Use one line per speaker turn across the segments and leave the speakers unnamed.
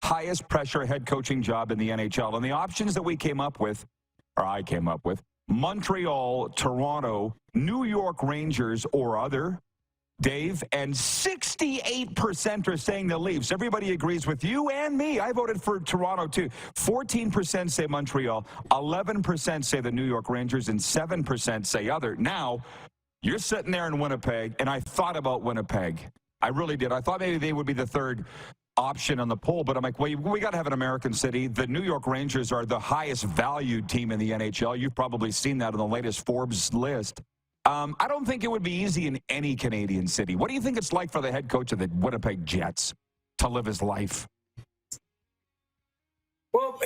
highest pressure head coaching job in the NHL. And the options that we came up with, or I came up with, Montreal, Toronto, New York Rangers, or other, Dave, and 68% are saying the Leafs. Everybody agrees with you and me. I voted for Toronto, too. 14% say Montreal, 11% say the New York Rangers, and 7% say other. Now, you're sitting there in Winnipeg, and I thought about Winnipeg. I really did. I thought maybe they would be the third option on the poll, but I'm like, well, we got to have an American city. The New York Rangers are the highest valued team in the NHL. You've probably seen that on the latest Forbes list. I don't think it would be easy in any Canadian city. What do you think it's like for the head coach of the Winnipeg Jets to live his life?
Well,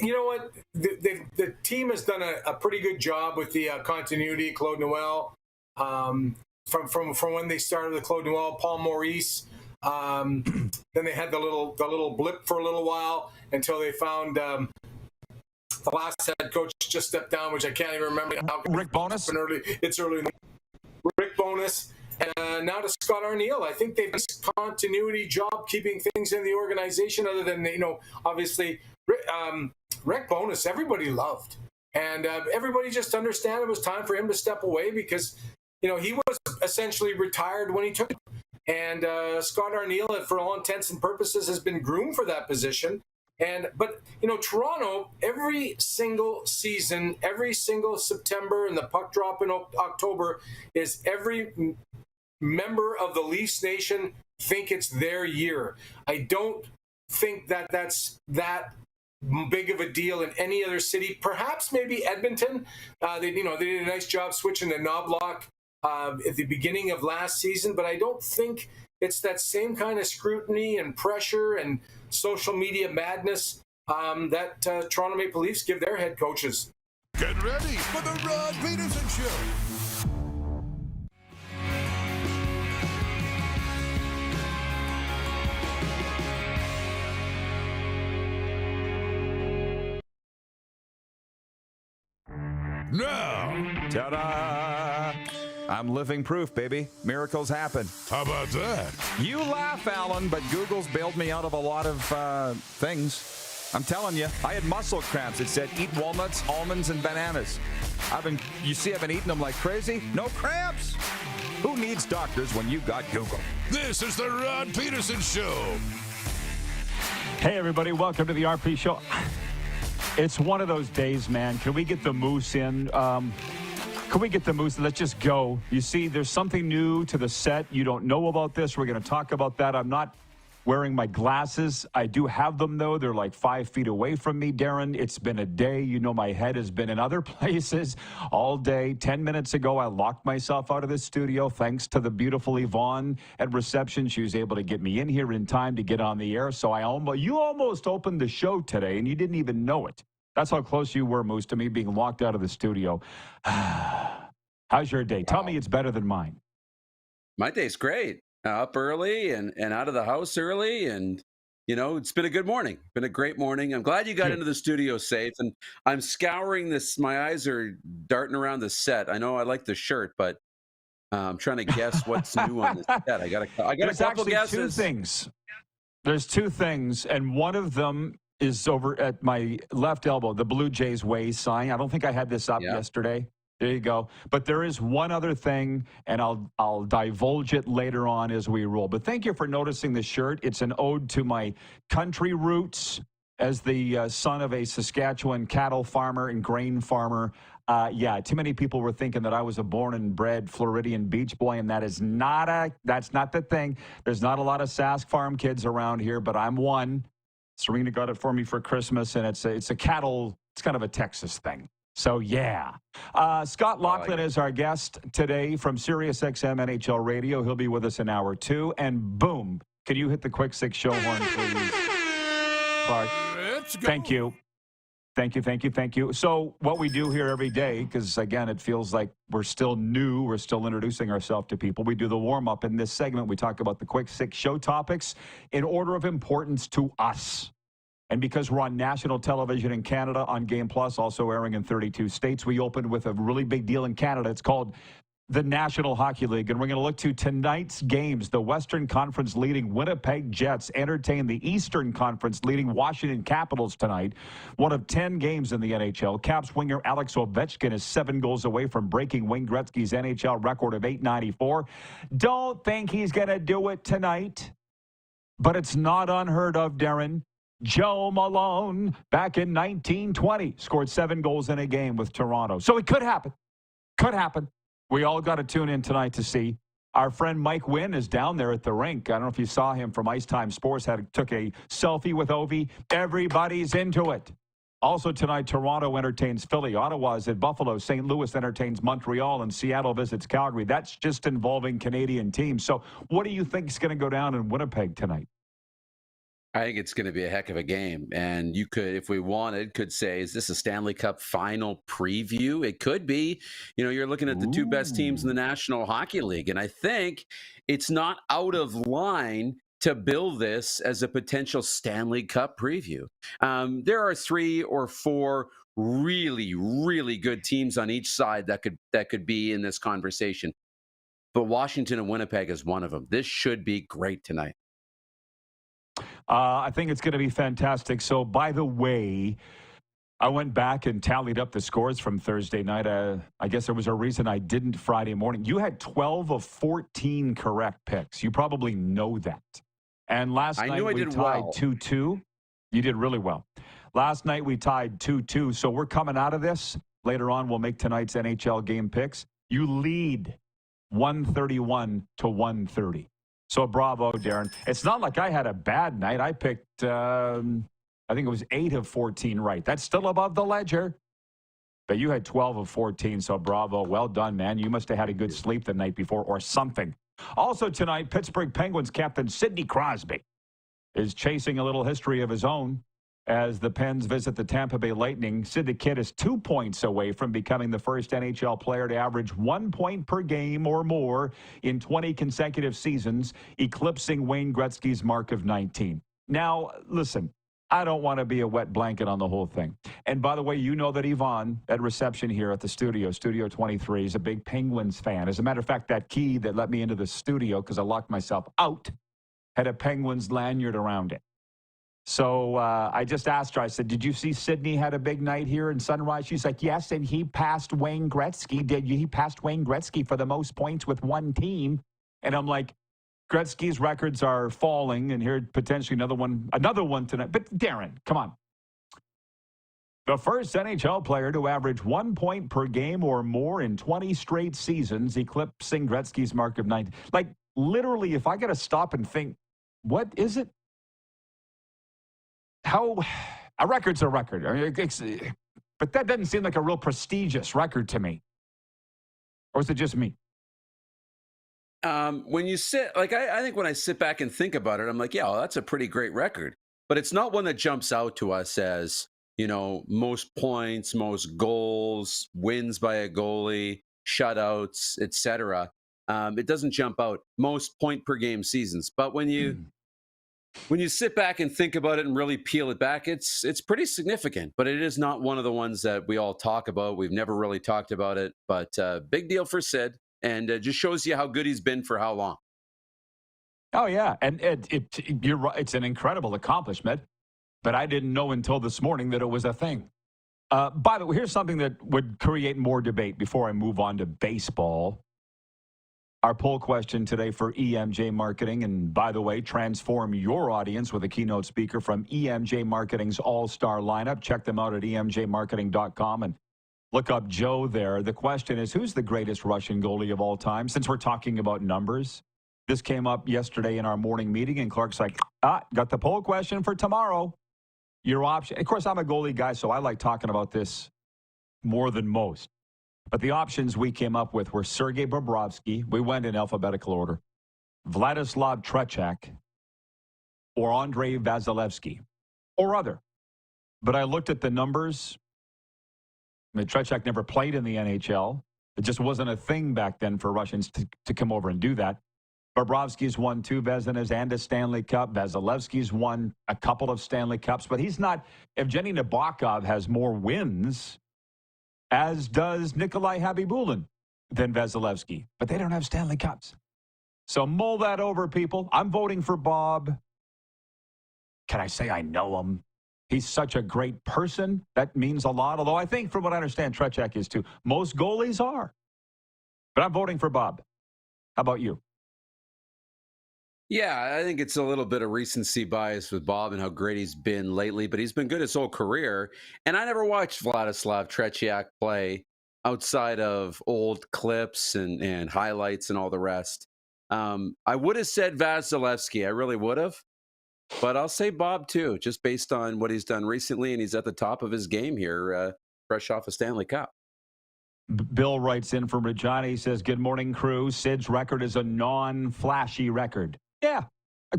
you know what? The team has done a pretty good job with the continuity. Claude Noel, from when they started with Claude Noel, Paul Maurice. Then they had the little blip for a little while until they found the last head coach just stepped down, which I can't even remember now.
Rick Bowness?
It's early. Rick Bowness. And now to Scott Arniel. I think they've done a continuity job keeping things in the organization other than, obviously, Rick Bowness, everybody loved. And everybody just understand it was time for him to step away because, he was essentially retired when he took it. And Scott Arniel, for all intents and purposes, has been groomed for that position. But Toronto, every single season, every single September, and the puck drop in October, is every member of the Leafs Nation think it's their year. I don't think that's that big of a deal in any other city. Perhaps maybe Edmonton. They did a nice job switching the Knobloch at the beginning of last season, but I don't think it's that same kind of scrutiny and pressure and social media madness that Toronto Maple Leafs give their head coaches.
Get ready for the Rod Pedersen Show. Now,
ta-da! I'm living proof, baby. Miracles happen.
How about that?
You laugh, Alan, but Google's bailed me out of a lot of things. I'm telling you, I had muscle cramps. It said eat walnuts, almonds, and bananas. I've been eating them like crazy. No cramps. Who needs doctors when you got Google?
This is the Rod Pedersen Show.
Hey, everybody. Welcome to the RP Show. It's one of those days, man. Can we get the moose in? Can we get the moose? Let's just go. You see, there's something new to the set. You don't know about this. We're going to talk about that. I'm not wearing my glasses. I do have them, though. They're like 5 feet away from me, Darren. It's been a day. My head has been in other places all day. 10 minutes ago, I locked myself out of the studio thanks to the beautiful Yvonne at reception. She was able to get me in here in time to get on the air. So you almost opened the show today, and you didn't even know it. That's how close you were, Moose, to me being locked out of the studio. How's your day? Wow. Tell me it's better than mine.
My day's great. Up early and out of the house early. And, it's been a good morning. Been a great morning. I'm glad you got into the studio safe. And I'm scouring this. My eyes are darting around the set. I know I like the shirt, but I'm trying to guess what's new on the set. I got a couple guesses.
Two things. There's two things, and one of them is over at my left elbow, the Blue Jays Way sign. I don't think I had this up yesterday. There you go. But there is one other thing, and I'll divulge it later on as we roll. But thank you for noticing the shirt. It's an ode to my country roots as the son of a Saskatchewan cattle farmer and grain farmer. Too many people were thinking that I was a born and bred Floridian beach boy, and that's not the thing. There's not a lot of Sask farm kids around here, but I'm one. Serena got it for me for Christmas, and it's a cattle. It's kind of a Texas thing. So, yeah. Scott Laughlin is our guest today from SiriusXM NHL Radio. He'll be with us in hour 2. And boom, can you hit the quick six show horn, please, Clark?
Let's go.
Thank you. Thank you. So what we do here every day, because, again, it feels like we're still new. We're still introducing ourselves to people. We do the warm-up. In this segment, we talk about the quick six show topics in order of importance to us. And because we're on national television in Canada on Game Plus, also airing in 32 states, we opened with a really big deal in Canada. It's called the National Hockey League, and we're going to look to tonight's games. The Western Conference leading Winnipeg Jets entertain the Eastern Conference leading Washington Capitals tonight. One of 10 games in the NHL. Caps winger Alex Ovechkin is 7 goals away from breaking Wayne Gretzky's NHL record of .894. Don't think he's going to do it tonight, but it's not unheard of, Darren. Joe Malone, back in 1920, scored 7 goals in a game with Toronto. So it could happen. Could happen. We all got to tune in tonight to see. Our friend Mike Wynn is down there at the rink. I don't know if you saw him from Ice Time Sports. Took a selfie with Ovi. Everybody's into it. Also tonight, Toronto entertains Philly. Ottawa is at Buffalo. St. Louis entertains Montreal. And Seattle visits Calgary. That's just involving Canadian teams. So what do you think is going to go down in Winnipeg tonight?
I think it's going to be a heck of a game. And you could, if we wanted, could say, is this a Stanley Cup final preview? It could be. You know, you're looking at the 2 best teams in the National Hockey League. And I think it's not out of line to bill this as a potential Stanley Cup preview. There are 3 or 4 really, really good teams on each side that could be in this conversation. But Washington and Winnipeg is one of them. This should be great tonight.
I think it's going to be fantastic. So, by the way, I went back and tallied up the scores from Thursday night. I guess there was a reason I didn't Friday morning. You had 12 of 14 correct picks. You probably know that. And last night we tied 2-2. You did really well. Last night we tied 2-2. So we're coming out of this. Later on, we'll make tonight's NHL game picks. You lead 131 to 130. So bravo, Darren. It's not like I had a bad night. I picked, I think it was 8 of 14 right. That's still above the ledger. But you had 12 of 14, so bravo. Well done, man. You must have had a good sleep the night before or something. Also tonight, Pittsburgh Penguins captain Sidney Crosby is chasing a little history of his own as the Pens visit the Tampa Bay Lightning. Sid the Kid is 2 points away from becoming the first NHL player to average 1 point per game or more in 20 consecutive seasons, eclipsing Wayne Gretzky's mark of 19. Now, listen, I don't want to be a wet blanket on the whole thing. And by the way, you know that Yvonne at reception here at the studio, Studio 23, is a big Penguins fan. As a matter of fact, that key that let me into the studio because I locked myself out had a Penguins lanyard around it. So I just asked her, I said, did you see Sidney had a big night here in Sunrise? She's like, yes, and he passed Wayne Gretzky. He passed Wayne Gretzky for the most points with one team. And I'm like, Gretzky's records are falling, and here potentially another one tonight. But Darren, come on. The first NHL player to average 1 point per game or more in 20 straight seasons, eclipsing Gretzky's mark of 19. Like, literally, if I got to stop and think, what is it? How a record's a record. I mean, but that doesn't seem like a real prestigious record to me. Or is it just me?
When you sit, like, I think when I sit back and think about it, I'm like, yeah, well, that's a pretty great record. But it's not one that jumps out to us as, you know, most points, most goals, wins by a goalie, shutouts, etc. It doesn't jump out. Most point per game seasons. But when you sit back and think about it and really peel it back, it's pretty significant. But it is not one of the ones that we all talk about. We've never really talked about it. But big deal for Sid. And it just shows you how good he's been for how long.
Oh, yeah. And you're right. It's an incredible accomplishment. But I didn't know until this morning that it was a thing. By the way, here's something that would create more debate before I move on to baseball. Our poll question today for EMJ Marketing. And by the way, transform your audience with a keynote speaker from EMJ Marketing's all-star lineup. Check them out at emjmarketing.com and look up Joe there. The question is, who's the greatest Russian goalie of all time? Since we're talking about numbers, this came up yesterday in our morning meeting, and Clark's like, got the poll question for tomorrow. Your option. Of course, I'm a goalie guy, so I like talking about this more than most. But the options we came up with were Sergei Bobrovsky. We went in alphabetical order. Vladislav Tretiak or Andrei Vasilevsky or other. But I looked at the numbers. I mean, Tretiak never played in the NHL. It just wasn't a thing back then for Russians to come over and do that. Bobrovsky's won 2 Vezinas and a Stanley Cup. Vasilevsky's won a couple of Stanley Cups, but he's not. Evgeny Nabokov has more wins, as does Nikolai Habibulin. than Vasilevsky. But they don't have Stanley Cups. So mull that over, people. I'm voting for Bob. Can I say I know him? He's such a great person. That means a lot. Although I think, from what I understand, Tretiak is too. Most goalies are. But I'm voting for Bob. How about you?
Yeah, I think it's a little bit of recency bias with Bob and how great he's been lately, but he's been good his whole career. And I never watched Vladislav Tretiak play outside of old clips and highlights and all the rest. I would have said Vasilevsky. I really would have. But I'll say Bob, too, just based on what he's done recently. And he's at the top of his game here, fresh off a Stanley Cup.
Bill writes in from Regina. He says, good morning, crew. Sid's record is a non-flashy record. Yeah,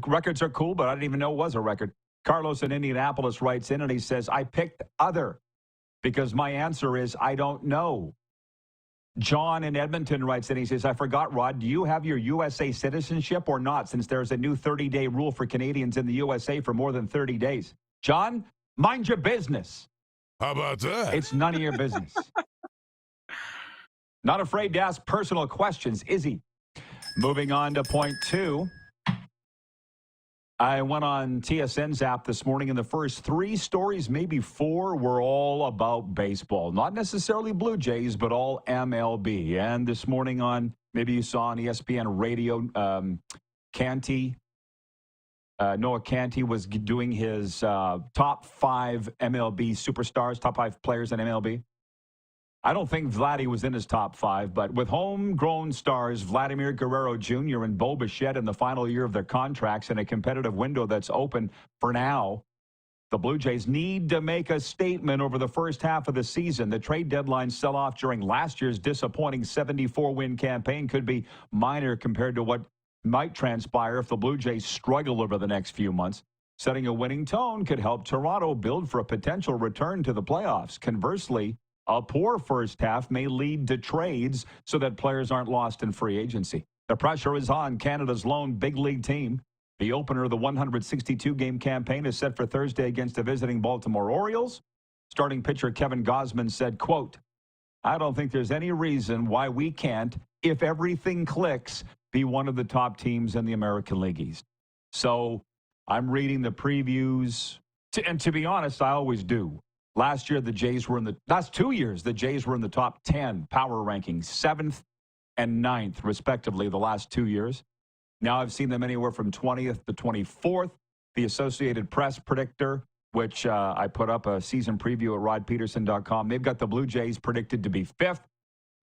records are cool, but I didn't even know it was a record. Carlos in Indianapolis writes in and he says, I picked other because my answer is I don't know. John in Edmonton writes in, he says, I forgot, Rod, do you have your USA citizenship or not, since there's a new 30-day rule for Canadians in the USA for more than 30 days? John, mind your business.
How about that?
It's none of your business. Not afraid to ask personal questions, is he? Moving on to point 2. I went on TSN's app this morning, and the first 3 stories, maybe 4, were all about baseball. Not necessarily Blue Jays, but all MLB. And this morning on, maybe you saw on ESPN Radio, Noah Canty was doing his top 5 MLB superstars, top 5 players in MLB. I don't think Vladdy was in his top 5, but with homegrown stars Vladimir Guerrero Jr. and Bo Bichette in the final year of their contracts in a competitive window that's open for now, the Blue Jays need to make a statement over the first half of the season. The trade deadline sell-off during last year's disappointing 74-win campaign could be minor compared to what might transpire if the Blue Jays struggle over the next few months. Setting a winning tone could help Toronto build for a potential return to the playoffs. Conversely, a poor first half may lead to trades so that players aren't lost in free agency. The pressure is on Canada's lone big league team. The opener of the 162-game campaign is set for Thursday against the visiting Baltimore Orioles. Starting pitcher Kevin Gausman said, quote, I don't think there's any reason why we can't, if everything clicks, be one of the top teams in the American League East. So I'm reading the previews. And to be honest, I always do. Last year, the Jays were in the last 2 years, the Jays were in the top 10 power rankings, 7th and 9th, respectively, the last 2 years. Now I've seen them anywhere from 20th to 24th. The Associated Press predictor, which I put up a season preview at rodpeterson.com. They've got the Blue Jays predicted to be 5th.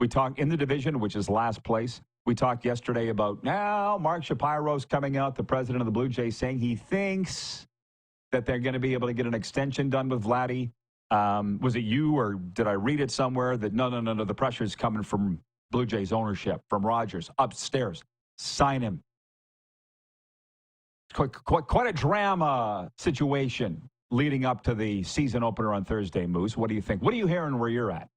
We talked in the division, which is last place. We talked yesterday about now Mark Shapiro's coming out, the president of the Blue Jays, saying he thinks that they're going to be able to get an extension done with Vladdy. Was it you or did I read it somewhere that no, the pressure is coming from Blue Jays ownership, from Rogers, upstairs. Sign him. Quite a drama situation leading up to the season opener on Thursday, Moose. What do you think? What are you hearing where you're at?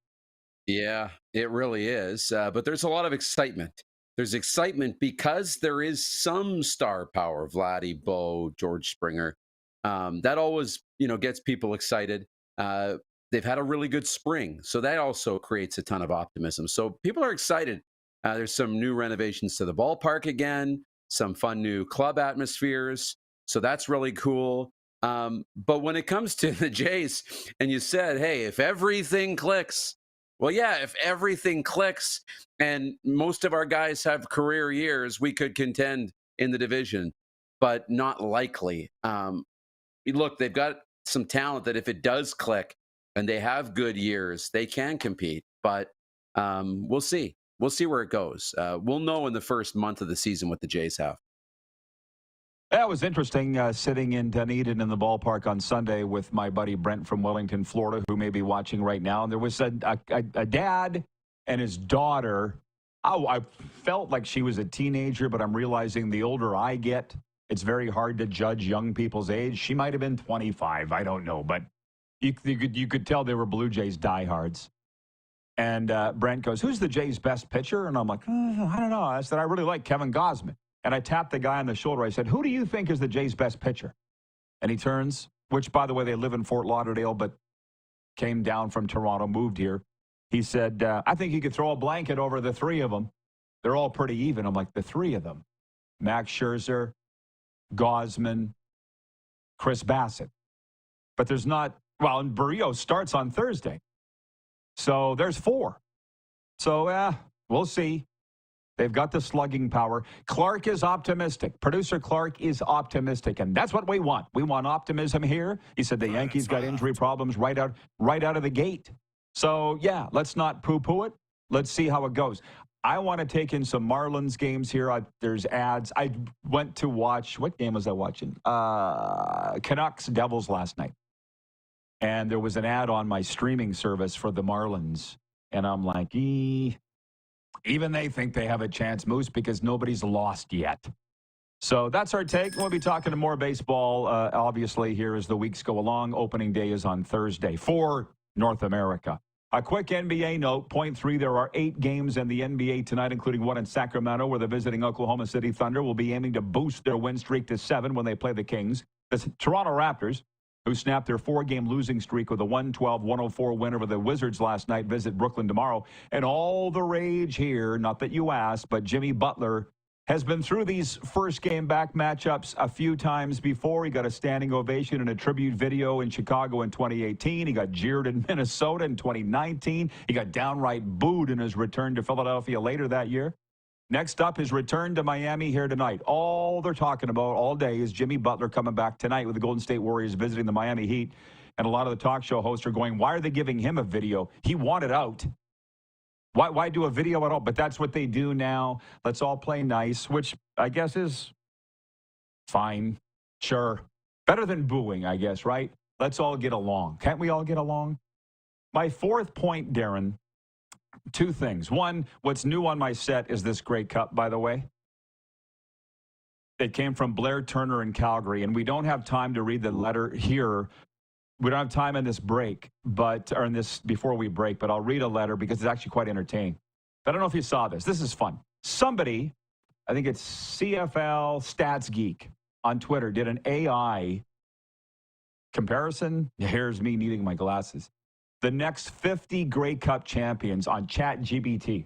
Yeah, it really is. But there's a lot of excitement. There's excitement because there is some star power, Vladdy, Bo, George Springer. That always, gets people excited. They've had a really good spring, so that also creates a ton of optimism. So people are excited. There's some new renovations to the ballpark again, some fun new club atmospheres. So that's really cool. But when it comes to the Jays, and you said, hey, if everything clicks, well, yeah, if everything clicks and most of our guys have career years, we could contend in the division, but not likely. Look, they've got some talent that if it does click and they have good years, they can compete. But we'll see. We'll see where it goes. We'll know in the first month of the season what the Jays have.
That was interesting, sitting in Dunedin in the ballpark on Sunday with my buddy Brent from Wellington, Florida, who may be watching right now. And there was a dad and his daughter. Oh, I felt like she was a teenager, but I'm realizing the older I get, it's very hard to judge young people's age. She might have been 25. I don't know. But you could tell they were Blue Jays diehards. And Brent goes, who's the Jays' best pitcher? And I'm like, I don't know. I said, I really like Kevin Gausman. And I tapped the guy on the shoulder. I said, who do you think is the Jays' best pitcher? And he turns, which, by the way, they live in Fort Lauderdale, but came down from Toronto, moved here. He said, I think you could throw a blanket over the three of them. They're all pretty even. I'm like, the three of them. Max Scherzer, Gosman, Chris Bassett. But there's not, well, and Barrios starts on Thursday. So there's four. So, we'll see. They've got the slugging power. Clark is optimistic. Producer Clark is optimistic, and that's what we want. We want optimism here. He said the Yankees got injury problems right out of the gate. So, yeah, let's not poo-poo it. Let's see how it goes. I want to take in some Marlins games here. There's ads. I went to watch, what game was I watching? Canucks Devils last night. And there was an ad on my streaming service for the Marlins. And I'm like, even they think they have a chance, Moose, because nobody's lost yet. So that's our take. We'll be talking to more baseball, obviously, here as the weeks go along. Opening day is on Thursday for North America. A quick NBA note, point 3, there are 8 games in the NBA tonight, including one in Sacramento, where the visiting Oklahoma City Thunder will be aiming to boost their win streak to 7 when they play the Kings. The Toronto Raptors, who snapped their 4-game losing streak with a 112-104 win over the Wizards last night, visit Brooklyn tomorrow. And all the rage here, not that you asked, but Jimmy Butler has been through these first-game back matchups a few times before. He got a standing ovation in a tribute video in Chicago in 2018. He got jeered in Minnesota in 2019. He got downright booed in his return to Philadelphia later that year. Next up, his return to Miami here tonight. All they're talking about all day is Jimmy Butler coming back tonight with the Golden State Warriors visiting the Miami Heat. And a lot of the talk show hosts are going, why are they giving him a video? He wanted out. Why do a video at all? But that's what they do now. Let's all play nice, which I guess is fine. Sure. Better than booing, I guess, right? Let's all get along. Can't we all get along? My fourth point, Darren, 2 things. One, what's new on my set is this Grey Cup, by the way. It came from Blair Turner in Calgary, and we don't have time to read the letter here. We don't have time in this break, or in this before we break, but I'll read a letter because it's actually quite entertaining. I don't know if you saw this. This is fun. Somebody, I think it's CFL Stats Geek on Twitter, did an AI comparison. Here's me needing my glasses. The next 50 Grey Cup champions on ChatGPT.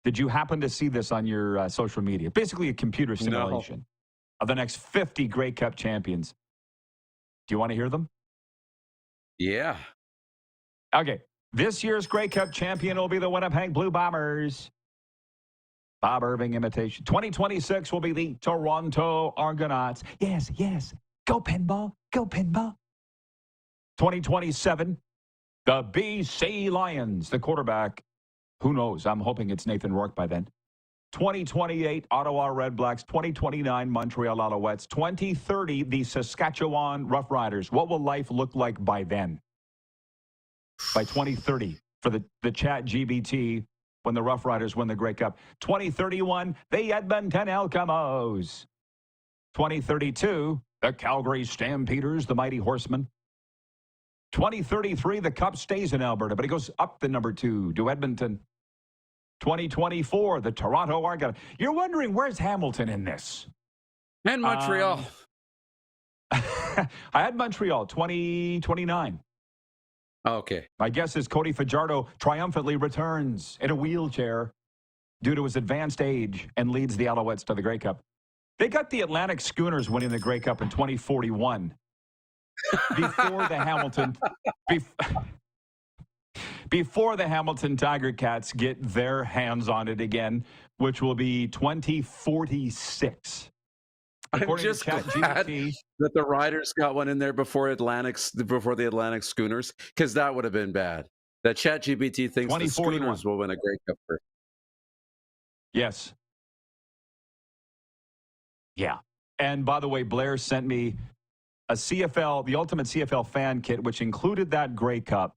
Did you happen to see this on your social media? Basically a computer simulation of the next 50 Grey Cup champions. Do you want to hear them?
Yeah.
Okay. This year's Grey Cup champion will be the Winnipeg Blue Bombers. Bob Irving imitation. 2026 will be the Toronto Argonauts. Yes, yes. Go Pinball. Go Pinball. 2027, the BC Lions. The quarterback, who knows? I'm hoping it's Nathan Rourke by then. 2028, Ottawa Red Blacks. 2029, Montreal Alouettes. 2030, the Saskatchewan Roughriders. What will life look like by then? By 2030, for the Chat GBT, when the Roughriders win the Grey Cup. 2031, the Edmonton Elcamos. 2032, the Calgary Stampeders, the Mighty Horsemen. 2033, the Cup stays in Alberta, but it goes up the number 2 to Edmonton. 2024, the Toronto Argonauts. You're wondering, where's Hamilton in this?
And Montreal.
I had Montreal, 2029.
Okay.
My guess is Cody Fajardo triumphantly returns in a wheelchair due to his advanced age and leads the Alouettes to the Grey Cup. They got the Atlantic Schooners winning the Grey Cup in 2041 before the Hamilton before the Hamilton Tiger Cats get their hands on it again, which will be 2046.
I'm just glad that the Riders got one in there before the Atlantic Schooners, because that would have been bad. That ChatGPT thinks the Schooners will win a Grey Cup first.
Yes. Yeah. And by the way, Blair sent me a CFL, the Ultimate CFL fan kit, which included that Grey Cup.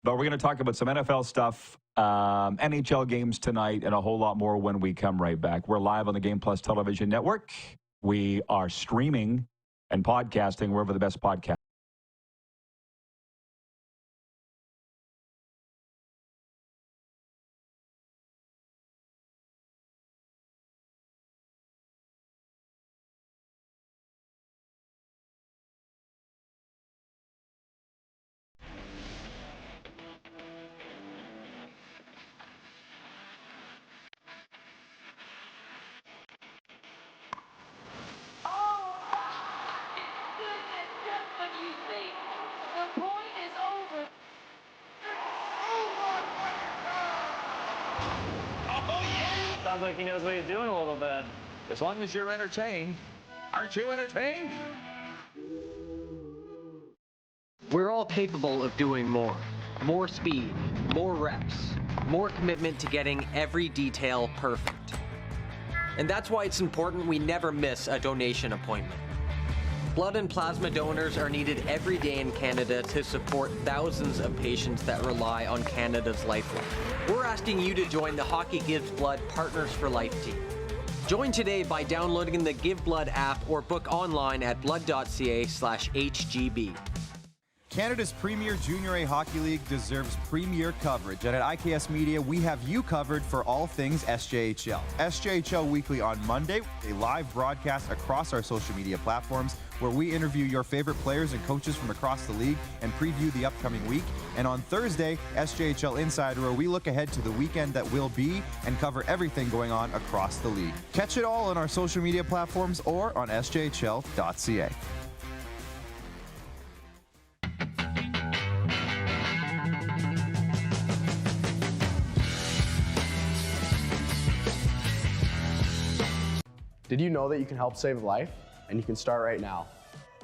But we're going to talk about some NFL stuff, NHL games tonight, and a whole lot more when we come right back. We're live on the Game Plus Television Network. We are streaming and podcasting wherever the best podcast.
sounds like he knows what he's doing a little bit.
As long as you're entertained. Aren't you entertained?
We're all capable of doing more. More speed, more reps, more commitment to getting every detail perfect. And that's why it's important we never miss a donation appointment. Blood and plasma donors are needed every day in Canada to support thousands of patients that rely on Canada's lifeline. We're asking you to join the Hockey Gives Blood Partners for Life team. Join today by downloading the Give Blood app or book online at blood.ca/HGB.
Canada's premier Junior A Hockey League deserves premier coverage, and at IKS Media, we have you covered for all things SJHL. SJHL Weekly on Monday, a live broadcast across our social media platforms where we interview your favorite players and coaches from across the league and preview the upcoming week. And on Thursday, SJHL Insider, where we look ahead to the weekend that will be and cover everything going on across the league. Catch it all on our social media platforms or on sjhl.ca.
Did you know that you can help save a life? And you can start right now.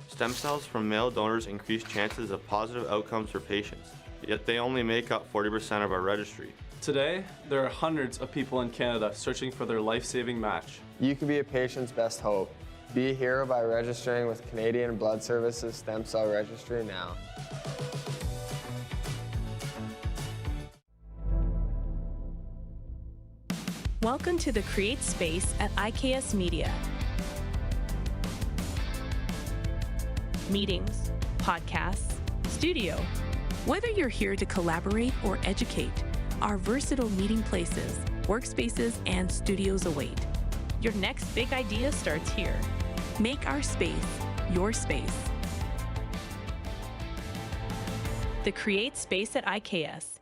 Stem cells from male donors increase chances of positive outcomes for patients, yet they only make up 40% of our registry.
Today, there are hundreds of people in Canada searching for their life-saving match.
You can be a patient's best hope. Be a hero by registering with Canadian Blood Services Stem Cell Registry now.
Welcome to the Create Space at IKS Media. Meetings, podcasts, studio. Whether you're here to collaborate or educate, our versatile meeting places, workspaces, and studios await. Your next big idea starts here. Make our space your space. The Create Space at IKS.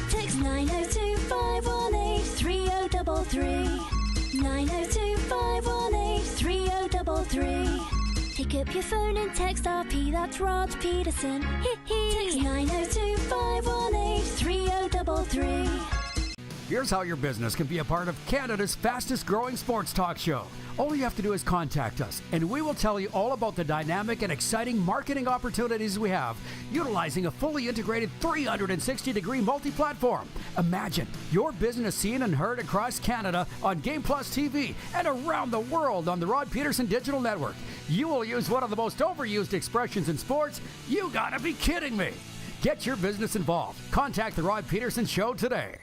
Text 902-518-3033. 902-518-3033. Pick up your phone and text RP, that's Rod Pedersen. Text 902-518-3033.
Here's how your business can be a part of Canada's fastest growing sports talk show. All you have to do is contact us, and we will tell you all about the dynamic and exciting marketing opportunities we have, utilizing a fully integrated 360-degree multi-platform. Imagine your business seen and heard across Canada on Game Plus TV and around the world on the Rod Pedersen Digital Network. You will use one of the most overused expressions in sports. You gotta be kidding me. Get your business involved. Contact the Rod Pedersen Show today.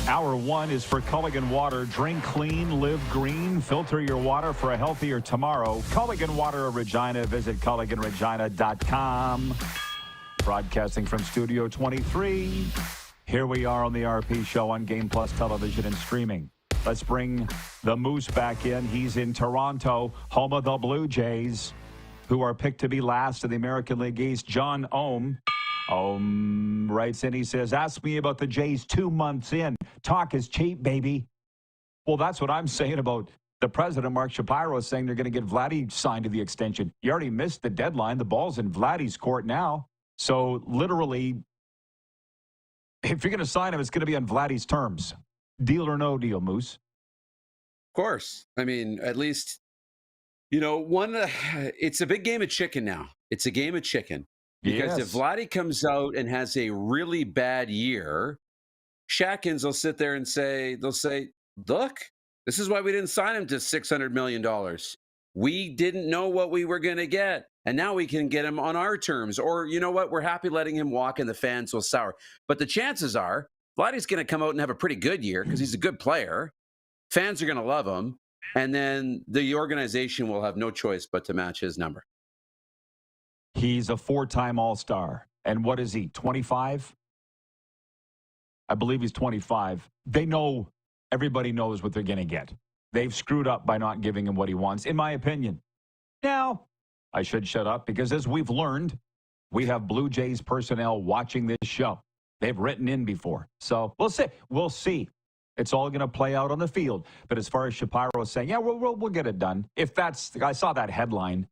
Hour one is for Culligan Water. Drink clean, live green, filter your water for a healthier tomorrow. Culligan Water of Regina. Visit CulliganRegina.com. Broadcasting from Studio 23. Here we are on the RP Show on Game Plus Television and streaming. Let's bring the Moose back in. He's in Toronto, home of the Blue Jays, who are picked to be last in the American League East. John Ohm writes in, he says, ask me about the Jays 2 months in. Talk is cheap, baby. Well, that's what I'm saying about the president, Mark Shapiro, saying they're going to get Vladdy signed to the extension. You already missed the deadline. The ball's in Vladdy's court now. So literally, if you're going to sign him, it's going to be on Vladdy's terms. Deal or no deal, Moose?
Of course. I mean, at least, you know, it's a big game of chicken now. It's a game of chicken. Because if Vladdy comes out and has a really bad year, Shatkins will sit there and they'll say, look, this is why we didn't sign him to $600 million. We didn't know what we were going to get. And now we can get him on our terms. Or, you know what, we're happy letting him walk and the fans will sour. But the chances are Vladdy's going to come out and have a pretty good year because he's a good player. Fans are going to love him. And then the organization will have no choice but to match his number.
He's a 4-time All-Star. And what is he, 25? I believe he's 25. They know, everybody knows what they're going to get. They've screwed up by not giving him what he wants, in my opinion. Now, I should shut up because as we've learned, We have Blue Jays personnel watching this show. They've written in before. So we'll see. We'll see. It's all going to play out on the field. But as far as Shapiro saying, yeah, we'll get it done. If that's, I saw that headline.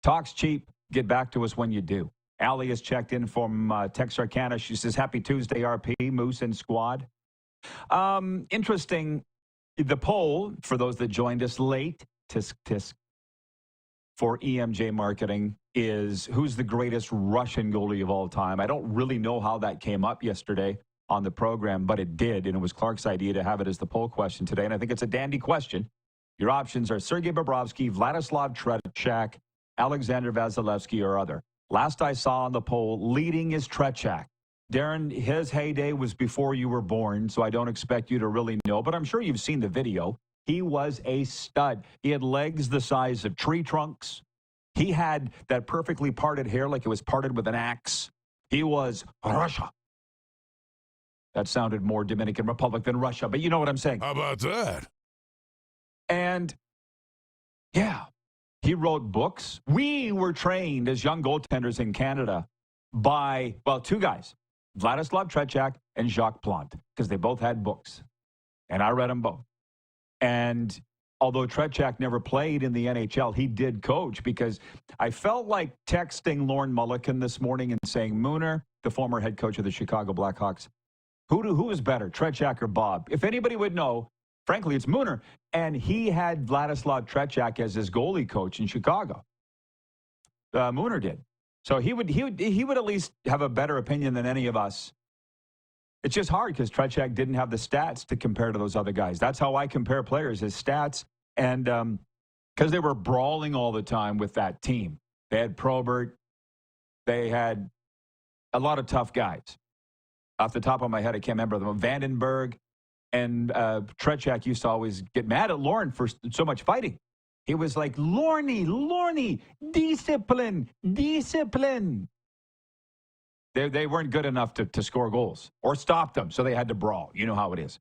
Talk's cheap. Get back to us when you do. Allie has checked in from Texarkana. She says, happy Tuesday, RP, Moose and Squad. Interesting. The poll, for those that joined us late, tisk, tisk, for EMJ Marketing is who's the greatest Russian goalie of all time. I don't really know how that came up yesterday on the program, but it did, and it was Clark's idea to have it as the poll question today, and I think it's a dandy question. Your options are Sergei Bobrovsky, Vladislav Tretiak, Alexander Vasilevsky, or other. Last I saw on the poll, leading is Tretiak. Darren, his heyday was before you were born, so I don't expect you to really know, but I'm sure you've seen the video. He was a stud. He had legs the size of tree trunks. He had that perfectly parted hair like it was parted with an axe. He was Russia. That sounded more Dominican Republic than Russia, but you know what I'm saying.
How about that?
And, yeah, he wrote books. We were trained as young goaltenders in Canada by, well, two guys, Vladislav Tretiak and Jacques Plante, because they both had books. And I read them both. And although Tretiak never played in the NHL, he did coach, because I felt like texting Lorne Mulliken this morning and saying, Mooner, the former head coach of the Chicago Blackhawks, who is better, Tretiak or Bob? If anybody would know, frankly, it's Mooner. And he had Vladislav Tretiak as his goalie coach in Chicago. Mooner did. So he would at least have a better opinion than any of us. It's just hard because Tretiak didn't have the stats to compare to those other guys. That's how I compare players, his stats. And because they were brawling all the time with that team. They had Probert. They had a lot of tough guys. Off the top of my head, I can't remember them. Vandenberg and Tretiak used to always get mad at Lorne for so much fighting. He was like, Lorne, discipline. They weren't good enough to score goals or stop them, so they had to brawl. You know how it is.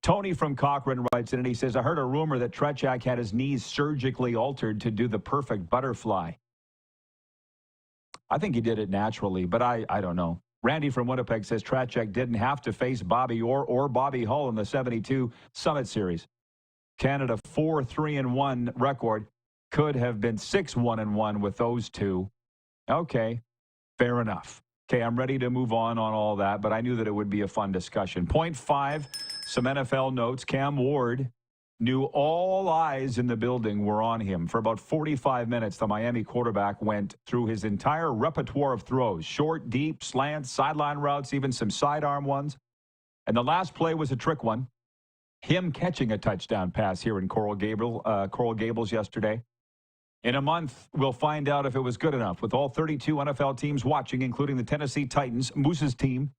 Tony from Cochrane writes in, and he says, I heard a rumor that Tretiak had his knees surgically altered to do the perfect butterfly. I think he did it naturally, but I don't know. Randy from Winnipeg says Tretiak didn't have to face Bobby Orr or Bobby Hull in the 72 Summit Series. Canada 4-3-1 record could have been 6-1-1 with those two. Okay, fair enough. Okay, I'm ready to move on all that, but I knew that it would be a fun discussion. Point 5, some NFL notes. Cam Ward knew all eyes in the building were on him. For about 45 minutes, the Miami quarterback went through his entire repertoire of throws, short, deep, slants, sideline routes, even some sidearm ones. And the last play was a trick one. Him catching a touchdown pass here in Coral Gables yesterday. In a month, we'll find out if it was good enough. With all 32 NFL teams watching, including the Tennessee Titans, Moose's team,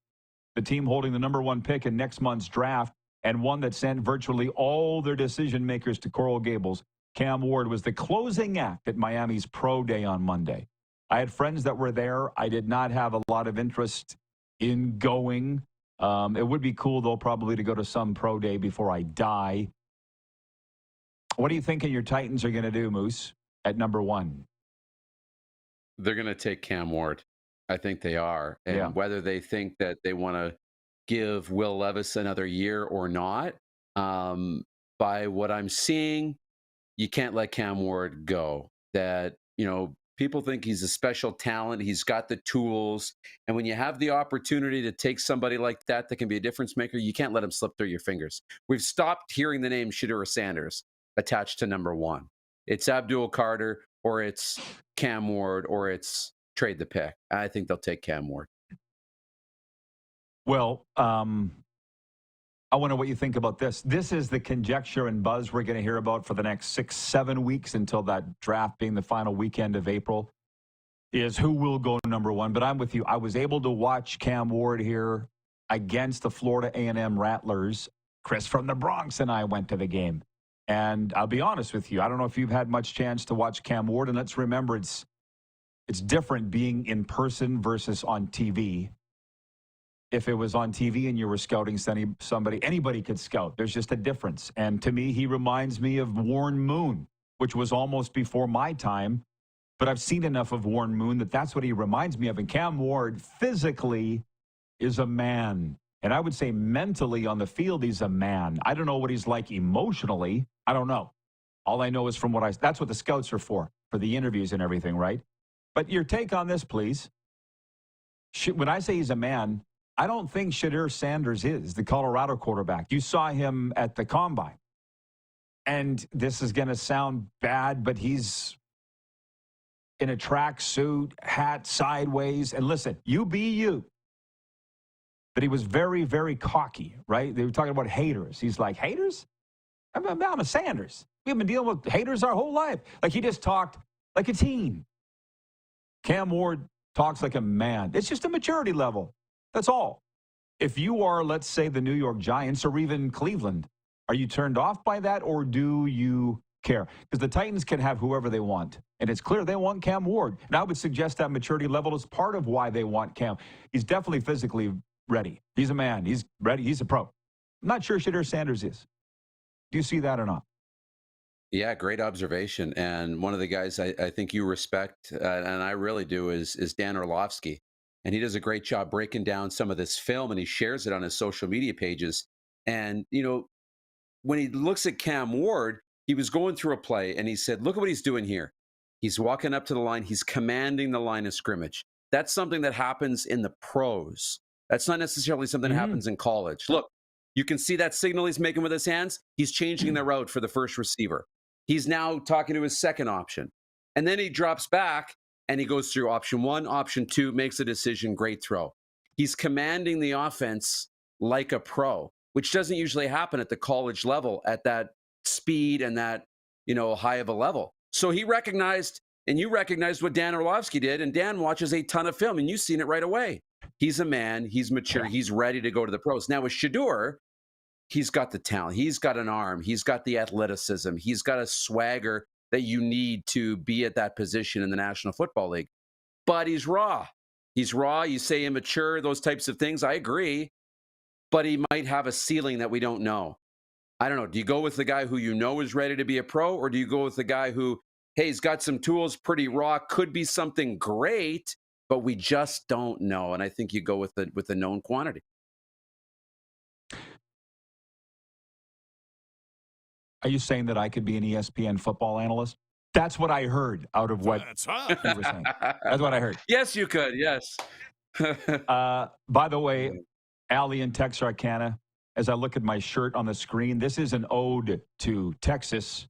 the team holding the #1 pick in next month's draft, and one that sent virtually all their decision makers to Coral Gables, Cam Ward was the closing act at Miami's Pro Day on Monday. I had friends that were there. I did not have a lot of interest in going. It would be cool, though, probably to go to some Pro Day before I die. What are you thinking your Titans are going to do, Moose, at #1?
They're going to take Cam Ward. I think they are. And whether they think that they want to give Will Levis another year or not, by what I'm seeing, you can't let Cam Ward go. That, people think he's a special talent. He's got the tools. And when you have the opportunity to take somebody like that can be a difference maker, you can't let him slip through your fingers. We've stopped hearing the name Shedeur Sanders attached to #1. It's Abdul Carter, or it's Cam Ward, or it's trade the pick. I think they'll take Cam Ward.
Well, I wonder what you think about this. This is the conjecture and buzz we're going to hear about for the next 6-7 weeks until that draft being the final weekend of April, is who will go #1. But I'm with you. I was able to watch Cam Ward here against the Florida A&M Rattlers. Chris from the Bronx and I went to the game. And I'll be honest with you, I don't know if you've had much chance to watch Cam Ward. And let's remember, it's different being in person versus on TV. If it was on TV and you were scouting somebody, anybody could scout. There's just a difference. And to me, he reminds me of Warren Moon, which was almost before my time. but I've seen enough of Warren Moon that's what he reminds me of. And Cam Ward physically is a man. And I would say mentally on the field, he's a man. I don't know what he's like emotionally. I don't know. All I know is from that's what the scouts are for the interviews and everything, right? But your take on this, please. When I say he's a man, I don't think Shadur Sanders is the Colorado quarterback. You saw him at the Combine. And this is going to sound bad, but he's in a tracksuit, hat sideways. And listen, you be you. But he was very, very cocky, right? They were talking about haters. He's like, haters? I'm a Sanders. We've been dealing with haters our whole life. Like he just talked like a teen. Cam Ward talks like a man. It's just a maturity level. That's all. If you are, let's say, the New York Giants or even Cleveland, are you turned off by that or do you care? Because the Titans can have whoever they want. And it's clear they want Cam Ward. And I would suggest that maturity level is part of why they want Cam. He's definitely physically ready. He's a man. He's ready. He's a pro. I'm not sure Shadur Sanders is. Do you see that or not?
Yeah, great observation. And one of the guys I think you respect, and I really do, is Dan Orlovsky. And he does a great job breaking down some of this film, and he shares it on his social media pages. And, you know, when he looks at Cam Ward, he was going through a play, and he said, look at what he's doing here. He's walking up to the line. He's commanding the line of scrimmage. That's something that happens in the pros. That's not necessarily something that happens in college. Look, you can see that signal he's making with his hands. He's changing the route for the first receiver. He's now talking to his second option. And then he drops back and he goes through option one, option two, makes a decision, great throw. He's commanding the offense like a pro, which doesn't usually happen at the college level at that speed and that, you know, high of a level. So he recognized, and you recognized what Dan Orlovsky did, and Dan watches a ton of film, and you've seen it right away. He's a man, he's mature, he's ready to go to the pros. Now with Shadur, he's got the talent, he's got an arm, he's got the athleticism, he's got a swagger that you need to be at that position in the National Football League. But he's raw. He's raw. You say immature, those types of things. I agree. But he might have a ceiling that we don't know. I don't know. Do you go with the guy who you know is ready to be a pro, or do you go with the guy who, hey, he's got some tools, pretty raw, could be something great, but we just don't know? And I think you go with the known quantity.
Are you saying that I could be an ESPN football analyst? That's what I heard out of what you were saying. That's what I heard.
Yes, you could. Yes.
By the way, Allie in Texarkana, as I look at my shirt on the screen, this is an ode to Texas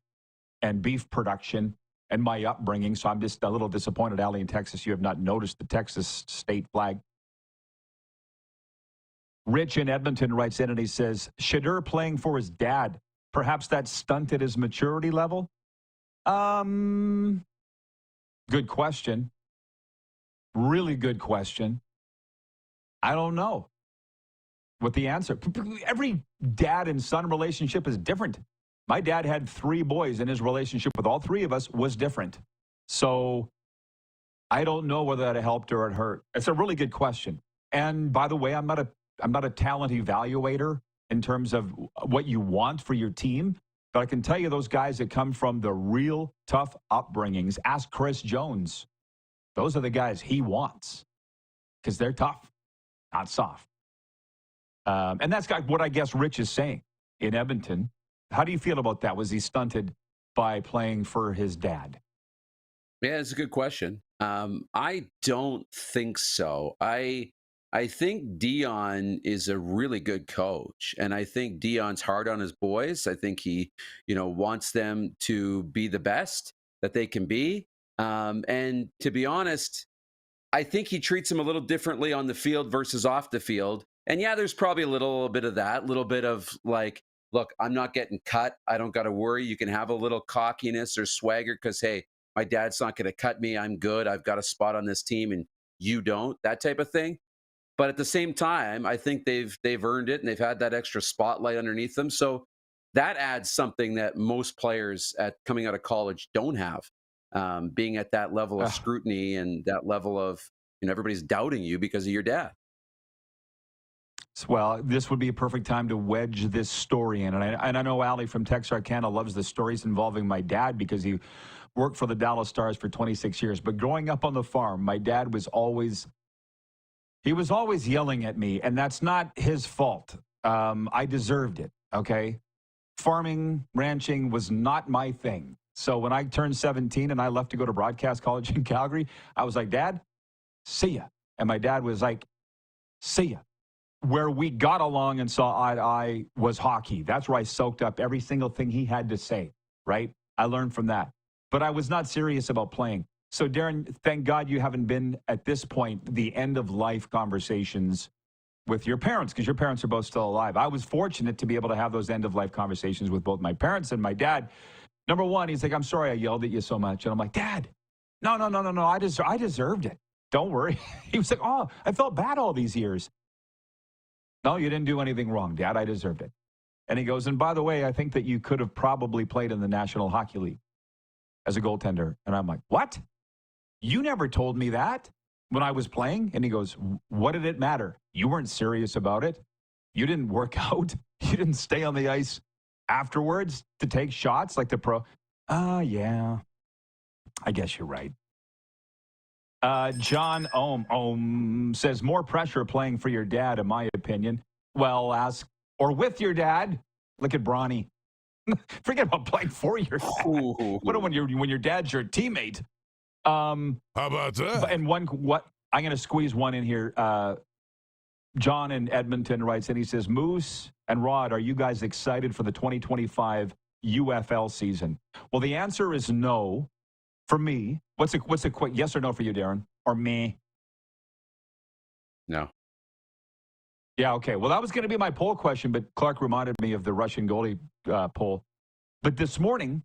and beef production and my upbringing. So I'm just a little disappointed, Allie in Texas, you have not noticed the Texas state flag. Rich in Edmonton writes in and he says, Shadur playing for his dad. Perhaps that stunted his maturity level? Good question. Really good question. I don't know what the answer. Every dad and son relationship is different. My dad had 3 boys, and his relationship with all 3 of us was different. So I don't know whether that helped or it hurt. It's a really good question. And by the way, I'm not a talent evaluator in terms of what you want for your team. But I can tell you those guys that come from the real tough upbringings, ask Chris Jones. Those are the guys he wants because they're tough, not soft. And that's what I guess Rich is saying in Edmonton. How do you feel about that? Was he stunted by playing for his dad?
Yeah, it's a good question. I don't think so. I think Dion is a really good coach, and I think Dion's hard on his boys. I think he, wants them to be the best that they can be. And to be honest, I think he treats them a little differently on the field versus off the field. And yeah, there's probably a little bit of that, little bit of like, look, I'm not getting cut. I don't got to worry. You can have a little cockiness or swagger because, hey, my dad's not going to cut me. I'm good. I've got a spot on this team and you don't, that type of thing. But at the same time, I think they've earned it and they've had that extra spotlight underneath them. So that adds something that most players coming out of college don't have, being at that level of scrutiny and that level of, everybody's doubting you because of your dad.
Well, this would be a perfect time to wedge this story in. And I know Allie from Texarkana loves the stories involving my dad because he worked for the Dallas Stars for 26 years. But growing up on the farm, my dad was always yelling at me, and that's not his fault. I deserved it, okay? Farming, ranching was not my thing. So when I turned 17 and I left to go to broadcast college in Calgary, I was like, Dad, see ya. And my dad was like, see ya. Where we got along and saw eye to eye was hockey. That's where I soaked up every single thing he had to say, right? I learned from that. But I was not serious about playing. So, Darren, thank God you haven't been, at this point, the end-of-life conversations with your parents, because your parents are both still alive. I was fortunate to be able to have those end-of-life conversations with both my parents and my dad. Number one, he's like, I'm sorry I yelled at you so much. And I'm like, Dad, no, I deserved it. Don't worry. He was like, oh, I felt bad all these years. No, you didn't do anything wrong, Dad. I deserved it. And he goes, and by the way, I think that you could have probably played in the National Hockey League as a goaltender. And I'm like, what? You never told me that when I was playing. And he goes, what did it matter? You weren't serious about it. You didn't work out. You didn't stay on the ice afterwards to take shots like the pro. Yeah, I guess you're right. John Ohm says, more pressure playing for your dad, in my opinion. Well, ask, or with your dad. Look at Bronny. Forget about playing for your dad. What when your dad's your teammate? How
about that?
And I'm going to squeeze one in here. John in Edmonton writes in. He says, Moose and Rod, are you guys excited for the 2025 UFL season? Well, the answer is no. For me, what's a quick yes or no for you, Darren? Or me?
No.
Yeah, okay. Well, that was going to be my poll question, but Clark reminded me of the Russian goalie poll. But this morning,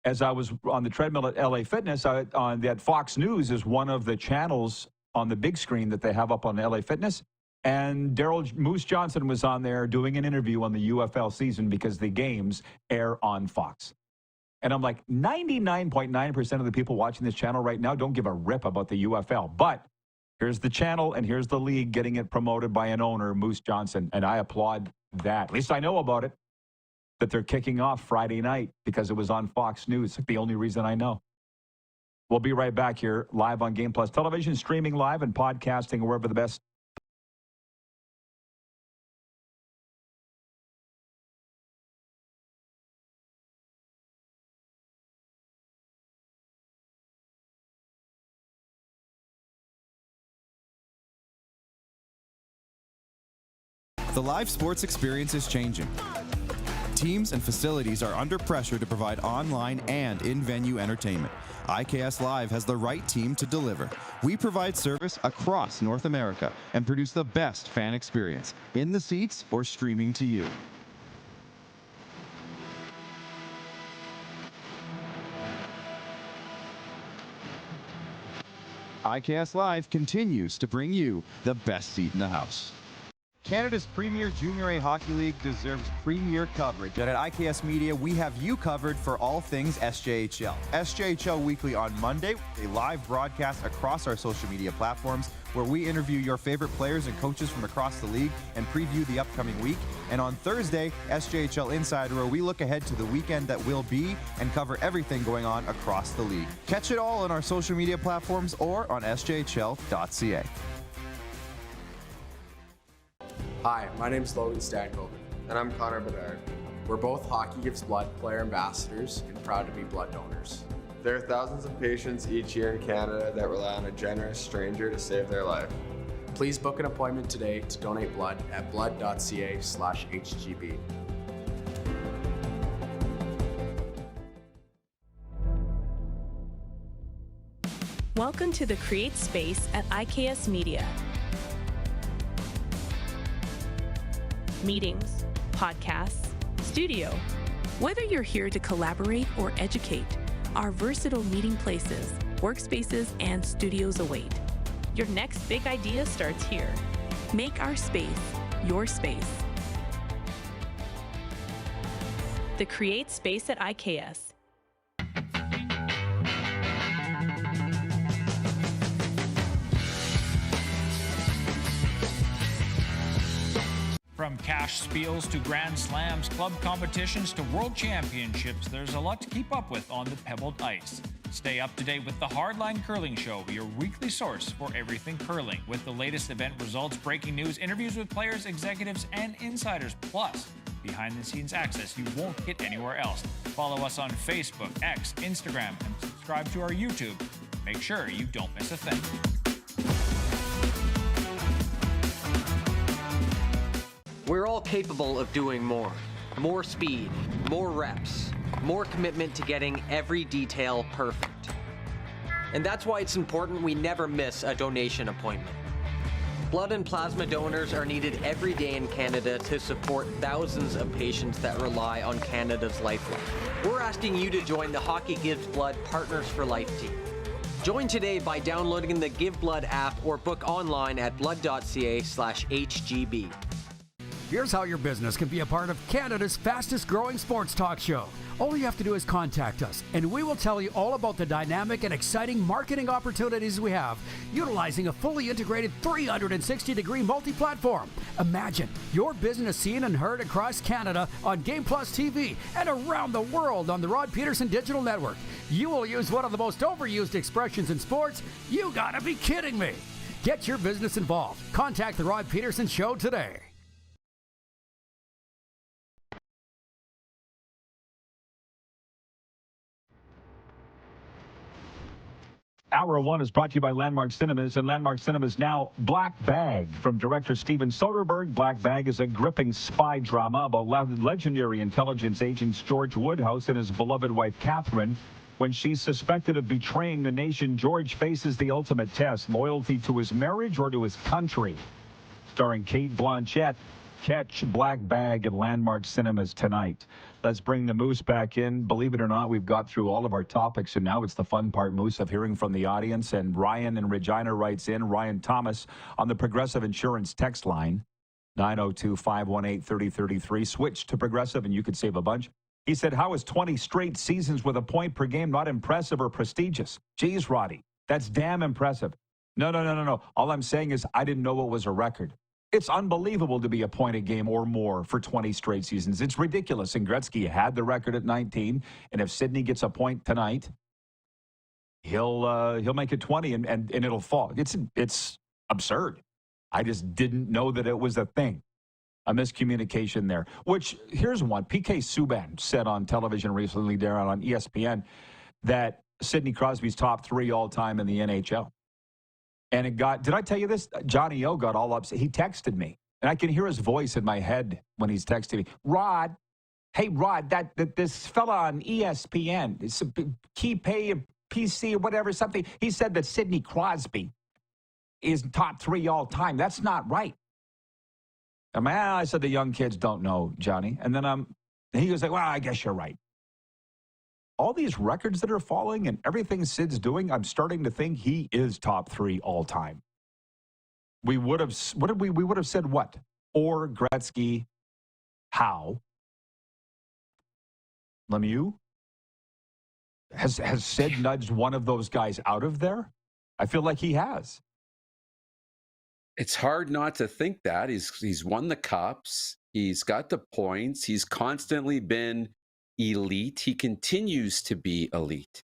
as I was on the treadmill at LA Fitness, on that Fox News is one of the channels on the big screen that they have up on LA Fitness. And Daryl Moose Johnson was on there doing an interview on the UFL season because the games air on Fox. And I'm like, 99.9% of the people watching this channel right now don't give a rip about the UFL. But here's the channel and here's the league getting it promoted by an owner, Moose Johnson. And I applaud that. At least I know about it, that they're kicking off Friday night because it was on Fox News. It's like the only reason I know. We'll be right back here live on Game Plus Television, streaming live and podcasting wherever the best.
The live sports experience is changing. Teams and facilities are under pressure to provide online and in-venue entertainment. IKS Live has the right team to deliver. We provide service across North America and produce the best fan experience, in the seats or streaming to you. IKS Live continues to bring you the best seat in the house. Canada's premier Junior A Hockey League deserves premier coverage. And at IKS Media, we have you covered for all things SJHL. SJHL Weekly on Monday, a live broadcast across our social media platforms where we interview your favorite players and coaches from across the league and preview the upcoming week. And on Thursday, SJHL Insider, where we look ahead to the weekend that will be and cover everything going on across the league. Catch it all on our social media platforms or on sjhl.ca.
Hi, my name is Logan Stankoven.
And I'm Connor Bedard.
We're both Hockey Gives Blood player ambassadors and proud to be blood donors.
There are thousands of patients each year in Canada that rely on a generous stranger to save their life.
Please book an appointment today to donate blood at blood.ca/HGB.
Welcome to the Create Space at IKS Media. Meetings, podcasts, studio. Whether you're here to collaborate or educate, our versatile meeting places, workspaces, and studios await. Your next big idea starts here. Make our space your space. The Create Space at IKS.
From cash spiels to grand slams, club competitions to world championships, there's a lot to keep up with on the pebbled ice. Stay up to date with the Hardline Curling Show, your weekly source for everything curling, with the latest event results, breaking news, interviews with players, executives, and insiders, plus behind-the-scenes access you won't get anywhere else. Follow us on Facebook, X, Instagram, and subscribe to our YouTube. Make sure you don't miss a thing.
We're all capable of doing more. More speed, more reps, more commitment to getting every detail perfect. And that's why it's important we never miss a donation appointment. Blood and plasma donors are needed every day in Canada to support thousands of patients that rely on Canada's lifeline. We're asking you to join the Hockey Gives Blood Partners for Life team. Join today by downloading the Give Blood app or book online at blood.ca/HGB.
Here's how your business can be a part of Canada's fastest growing sports talk show. All you have to do is contact us, and we will tell you all about the dynamic and exciting marketing opportunities we have, utilizing a fully integrated 360-degree multi-platform. Imagine your business seen and heard across Canada on Game Plus TV and around the world on the Rod Pedersen Digital Network. You will use one of the most overused expressions in sports. You gotta be kidding me. Get your business involved. Contact the Rod Pedersen Show today.
Hour one is brought to you by Landmark Cinemas, and Landmark Cinemas now Black Bag. From director Steven Soderbergh, Black Bag is a gripping spy drama about legendary intelligence agents George Woodhouse and his beloved wife Catherine. When she's suspected of betraying the nation, George faces the ultimate test: loyalty to his marriage or to his country. Starring Kate Blanchett. Catch Black Bag at Landmark Cinemas tonight. Let's bring the Moose back in. Believe it or not, we've got through all of our topics, and now it's the fun part, Moose, of hearing from the audience. And Ryan in Regina writes in, Ryan Thomas, on the Progressive Insurance text line, 902-518-3033. Switch to Progressive and you could save a bunch. He said, how is 20 straight seasons with a point per game not impressive or prestigious? Geez, Roddy, that's damn impressive. No. All I'm saying is I didn't know it was a record. It's unbelievable to be a point a game or more for 20 straight seasons. It's ridiculous. And Gretzky had the record at 19. And if Sidney gets a point tonight, he'll make it 20 and it'll fall. It's absurd. I just didn't know that it was a thing. A miscommunication there. Which, here's one. PK Subban said on television recently there on ESPN that Sidney Crosby's top 3 all time in the NHL. And it got, did I tell you this? Johnny O got all upset. He texted me, and I can hear his voice in my head when he's texting me. Rod, hey, Rod, that this fella on ESPN, it's a key pay, PC, or whatever, something. He said that Sidney Crosby is top 3 all time. That's not right. I said the young kids don't know, Johnny. And then he was like, well, I guess you're right. All these records that are falling and everything Sid's doing, I'm starting to think he is top 3 all time. We would have said what? Or Gretzky, how? Lemieux? Has Sid nudged one of those guys out of there? I feel like he has.
It's hard not to think that. He's won the cups. He's got the points. He's constantly been elite. He continues to be elite.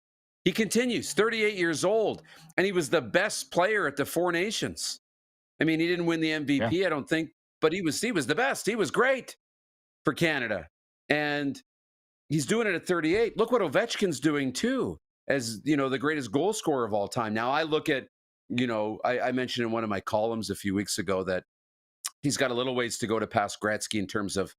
He continues, 38 years old, and he was the best player at the Four Nations. I mean, he didn't win the MVP, I don't think, but he was the best. He was great for Canada. And he's doing it at 38. Look what Ovechkin's doing too, as, the greatest goal scorer of all time. Now I look at, I mentioned in one of my columns a few weeks ago that he's got a little ways to go to pass Gretzky in terms of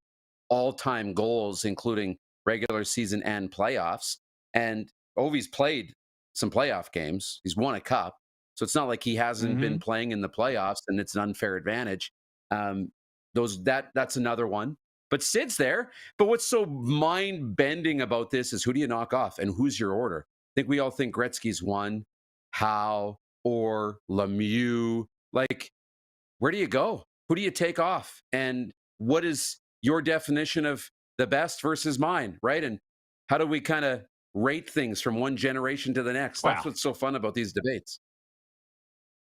all-time goals, including regular season and playoffs. And Ovi's played some playoff games. He's won a cup. So it's not like he hasn't been playing in the playoffs and it's an unfair advantage. That's another one. But Sid's there. But what's so mind-bending about this is, who do you knock off and who's your order? I think we all think Gretzky's 1, Howe, or Lemieux. Like, where do you go? Who do you take off? And what is your definition of the best versus mine, right? And how do we kind of rate things from one generation to the next? That's what's so fun about these debates.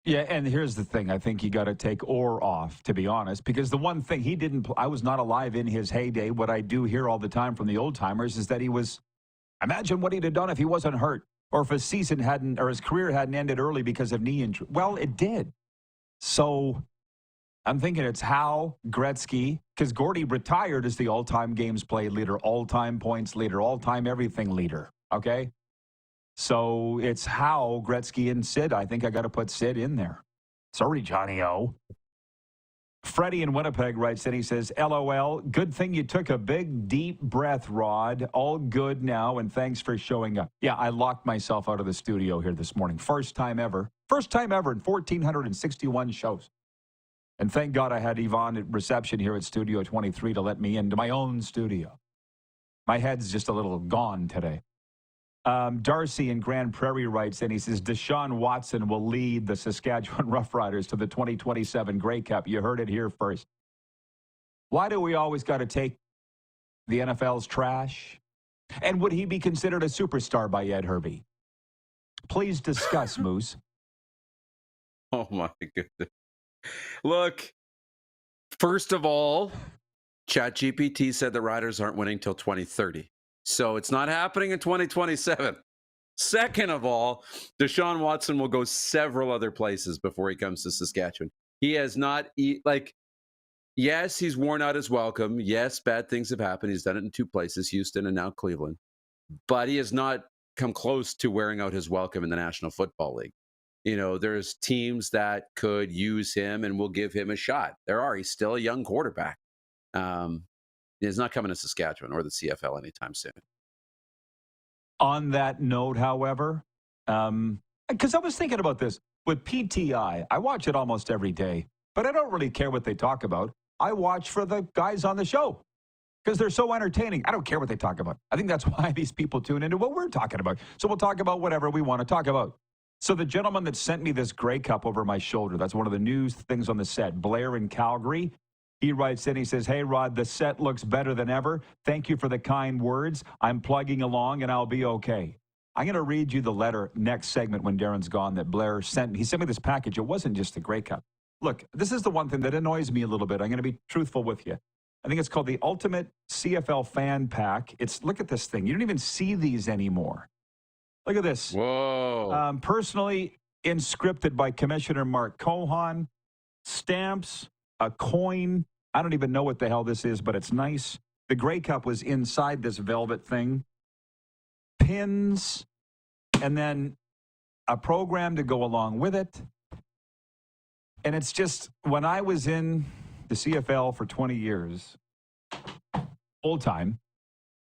Yeah, and here's the thing. I think you got to take Orr off, to be honest, because the one thing he didn't, I was not alive in his heyday. What I do hear all the time from the old timers is that he was, imagine what he'd have done if he wasn't hurt or if his season hadn't, or his career hadn't ended early because of knee injury. Well, it did. So I'm thinking it's Howe, Gretzky, because Gordy retired as the all-time games played leader, all-time points leader, all-time everything leader. Okay? So it's Howe, Gretzky, and Sid. I think I got to put Sid in there. Sorry, Johnny O. Freddie in Winnipeg writes in, he says, LOL, good thing you took a big, deep breath, Rod. All good now, and thanks for showing up. Yeah, I locked myself out of the studio here this morning. First time ever in 1,461 shows. And thank God I had Yvonne at reception here at Studio 23 to let me into my own studio. My head's just a little gone today. Darcy in Grand Prairie writes in, he says, Deshaun Watson will lead the Saskatchewan Roughriders to the 2027 Grey Cup. You heard it here first. Why do we always got to take the NFL's trash? And would he be considered a superstar by Ed Hervey? Please discuss, Moose.
Oh, my goodness. Look, first of all, ChatGPT said the Riders aren't winning till 2030. So it's not happening in 2027. Second of all, Deshaun Watson will go several other places before he comes to Saskatchewan. He has not, yes, he's worn out his welcome. Yes, bad things have happened. He's done it in two places, Houston and now Cleveland. But he has not come close to wearing out his welcome in the National Football League. You know, there's teams that could use him and will give him a shot. He's still a young quarterback. He's not coming to Saskatchewan or the CFL anytime soon.
On that note, however, because I was thinking about this, with PTI, I watch it almost every day, but I don't really care what they talk about. I watch for the guys on the show because they're so entertaining. I don't care what they talk about. I think that's why these people tune into what we're talking about. So we'll talk about whatever we want to talk about. So the gentleman that sent me this Grey Cup over my shoulder, that's one of the news things on the set, Blair in Calgary. He writes in, he says, hey, Rod, the set looks better than ever. Thank you for the kind words. I'm plugging along and I'll be okay. I'm going to read you the letter next segment when Darren's gone that Blair sent me. He sent me this package. It wasn't just the Grey Cup. Look, this is the one thing that annoys me a little bit. I'm going to be truthful with you. I think it's called the Ultimate CFL Fan Pack. Look at this thing. You don't even see these anymore. Look at this.
Whoa.
Personally inscripted by Commissioner Mark Cohan. Stamps. A coin. I don't even know what the hell this is, but it's nice. The Grey Cup was inside this velvet thing. Pins. And then a program to go along with it. And it's just, when I was in the CFL for 20 years, full time,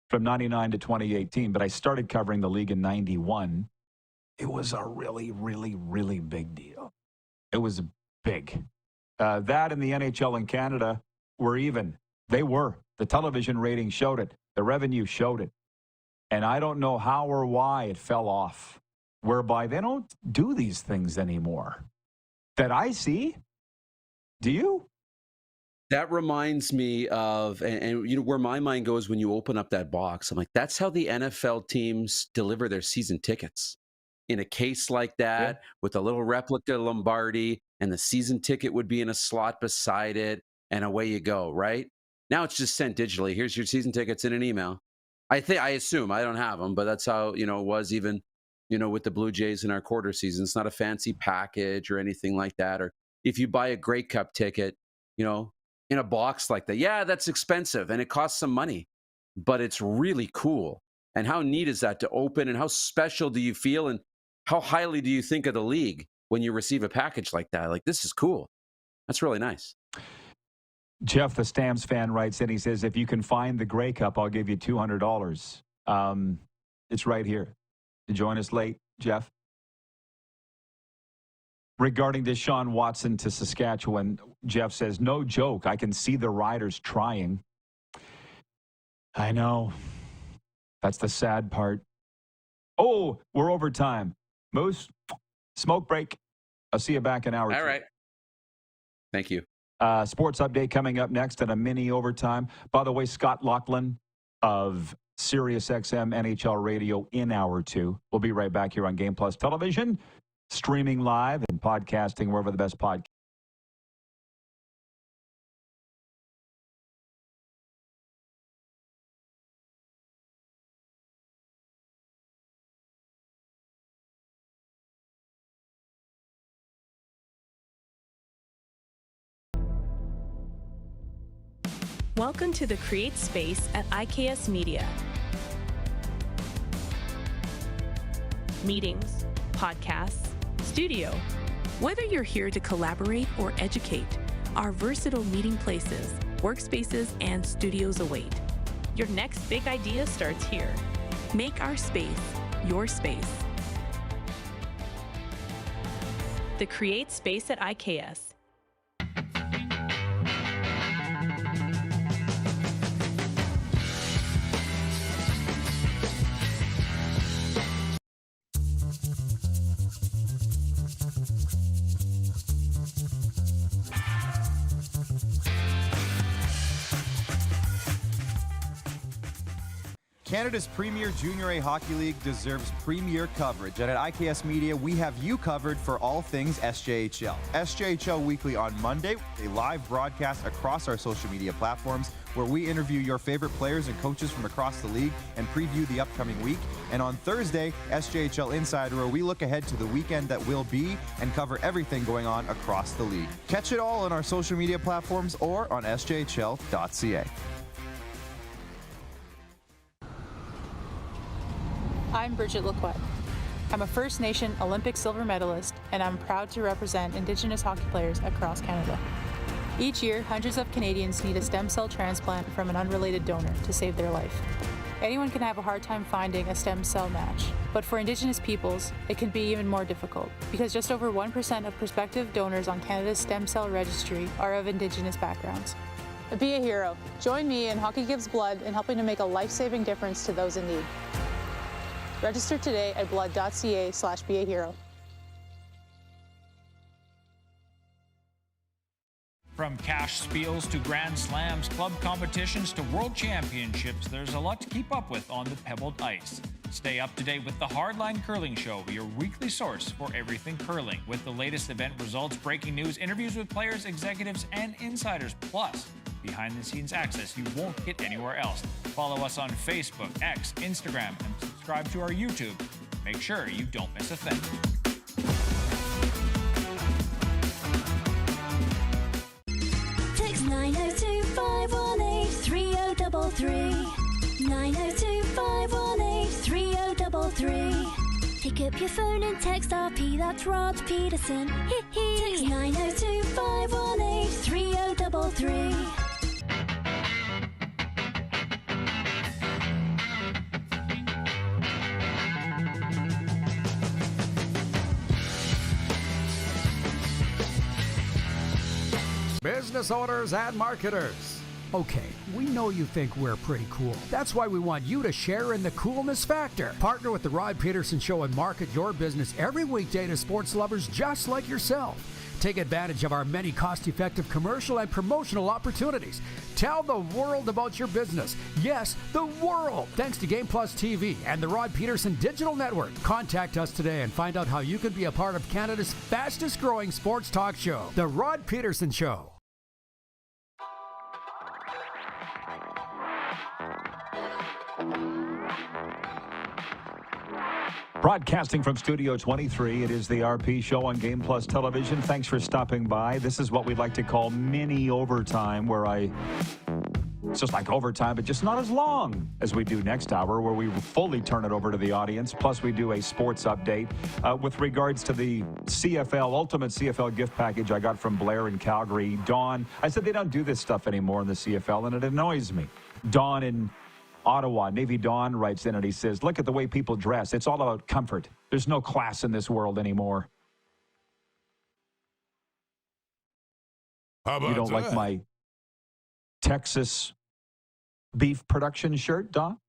from 99 to 2018, but I started covering the league in 91, it was a really, really, really big deal. It was big. That and the NHL in Canada were even. They were. The television ratings showed it. The revenue showed it. And I don't know how or why it fell off, whereby they don't do these things anymore. That I see. Do you?
That reminds me of, and you know where my mind goes when you open up that box. I'm like, that's how the NFL teams deliver their season tickets. In a case like that, with a little replica Lombardi, and the season ticket would be in a slot beside it, and away you go, right? Now it's just sent digitally. Here's your season tickets in an email. I assume, I don't have them, but that's how, it was even, with the Blue Jays in our quarter season. It's not a fancy package or anything like that. Or if you buy a Grey Cup ticket, in a box like that, yeah, that's expensive and it costs some money, but it's really cool. And how neat is that to open, and how special do you feel, and how highly do you think of the league when you receive a package like that? Like, this is cool. That's really nice.
Jeff, the Stamps fan, writes in. He says, if you can find the Grey Cup, I'll give you $200. It's right here. You join us late, Jeff? Regarding Deshaun Watson to Saskatchewan, Jeff says, no joke. I can see the Riders trying. I know. That's the sad part. Oh, we're over time. Moose, smoke break. I'll see you back in an hour.
All right. Thank you.
Sports update coming up next and a mini overtime. By the way, Scott Laughlin of SiriusXM NHL Radio in hour 2. We'll be right back here on Game Plus Television. streaming live and podcasting wherever the best podcast.
Welcome to the Create Space at IKS Media. Meetings, podcasts, studio. Whether you're here to collaborate or educate, our versatile meeting places, workspaces, and studios await. Your next big idea starts here. Make our space your space. The Create Space at IKS.
Canada's premier Junior A Hockey League deserves premier coverage, and at IKS Media, we have you covered for all things SJHL. SJHL Weekly on Monday, a live broadcast across our social media platforms where we interview your favorite players and coaches from across the league and preview the upcoming week. And on Thursday, SJHL Insider, where we look ahead to the weekend that will be and cover everything going on across the league. Catch it all on our social media platforms or on sjhl.ca.
I'm Bridget Lacquette. I'm a First Nation Olympic silver medalist, and I'm proud to represent Indigenous hockey players across Canada. Each year, hundreds of Canadians need a stem cell transplant from an unrelated donor to save their life. Anyone can have a hard time finding a stem cell match, but for Indigenous peoples, it can be even more difficult because just over 1% of prospective donors on Canada's stem cell registry are of Indigenous backgrounds. Be a hero. Join me in Hockey Gives Blood in helping to make a life-saving difference to those in need. Register today at blood.ca/beahero.
From cash spiels to grand slams, club competitions to world championships, there's a lot to keep up with on the pebbled ice. Stay up to date with the Hardline Curling Show, your weekly source for everything curling, with the latest event results, breaking news, interviews with players, executives, and insiders, plus behind-the-scenes access you won't get anywhere else. Follow us on Facebook, X, Instagram, and subscribe to our YouTube. Make sure you don't miss a thing.
Text 902-518-3033. 902-518-3033. Pick up your phone and text RP, that's Rod Pedersen. Text 902-518-3033.
Business owners and marketers. Okay, we know you think we're pretty cool. That's why we want you to share in the coolness factor. Partner with the Rod Pedersen Show and market your business every weekday to sports lovers just like yourself. Take advantage of our many cost-effective commercial and promotional opportunities. Tell the world about your business. Yes, the world. Thanks to Game Plus TV and the Rod Pedersen Digital Network. Contact us today and find out how you can be a part of Canada's fastest-growing sports talk show, The Rod Pedersen Show.
Broadcasting from Studio 23, it is the RP Show on Game Plus Television. Thanks for stopping by. This is what we'd like to call mini overtime, where it's just like overtime, but just not as long as we do next hour, where we fully turn it over to the audience. Plus, we do a sports update with regards to the CFL, Ultimate CFL gift package I got from Blair in Calgary. Dawn, I said they don't do this stuff anymore in the CFL, and it annoys me. Dawn in Ottawa, Navy Dawn writes in and he says, look at the way people dress. It's all about comfort. There's no class in this world anymore.
How about
you don't
that?
like my Texas beef production shirt, Don?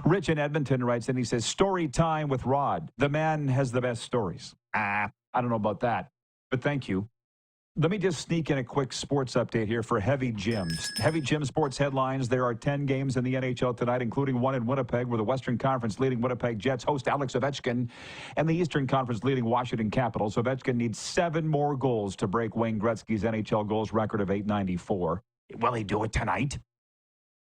Rich in Edmonton writes in, he says, story time with Rod. The man has the best stories. I don't know about that, but thank you. let me just sneak in a quick sports update here for Heavy Gyms. Heavy Gym sports headlines. There are 10 games in the NHL tonight, including one in Winnipeg, where the Western Conference leading Winnipeg Jets host Alex Ovechkin, and the Eastern Conference leading Washington Capitals. Ovechkin needs 7 more goals to break Wayne Gretzky's NHL goals record of 894. Will he do it tonight?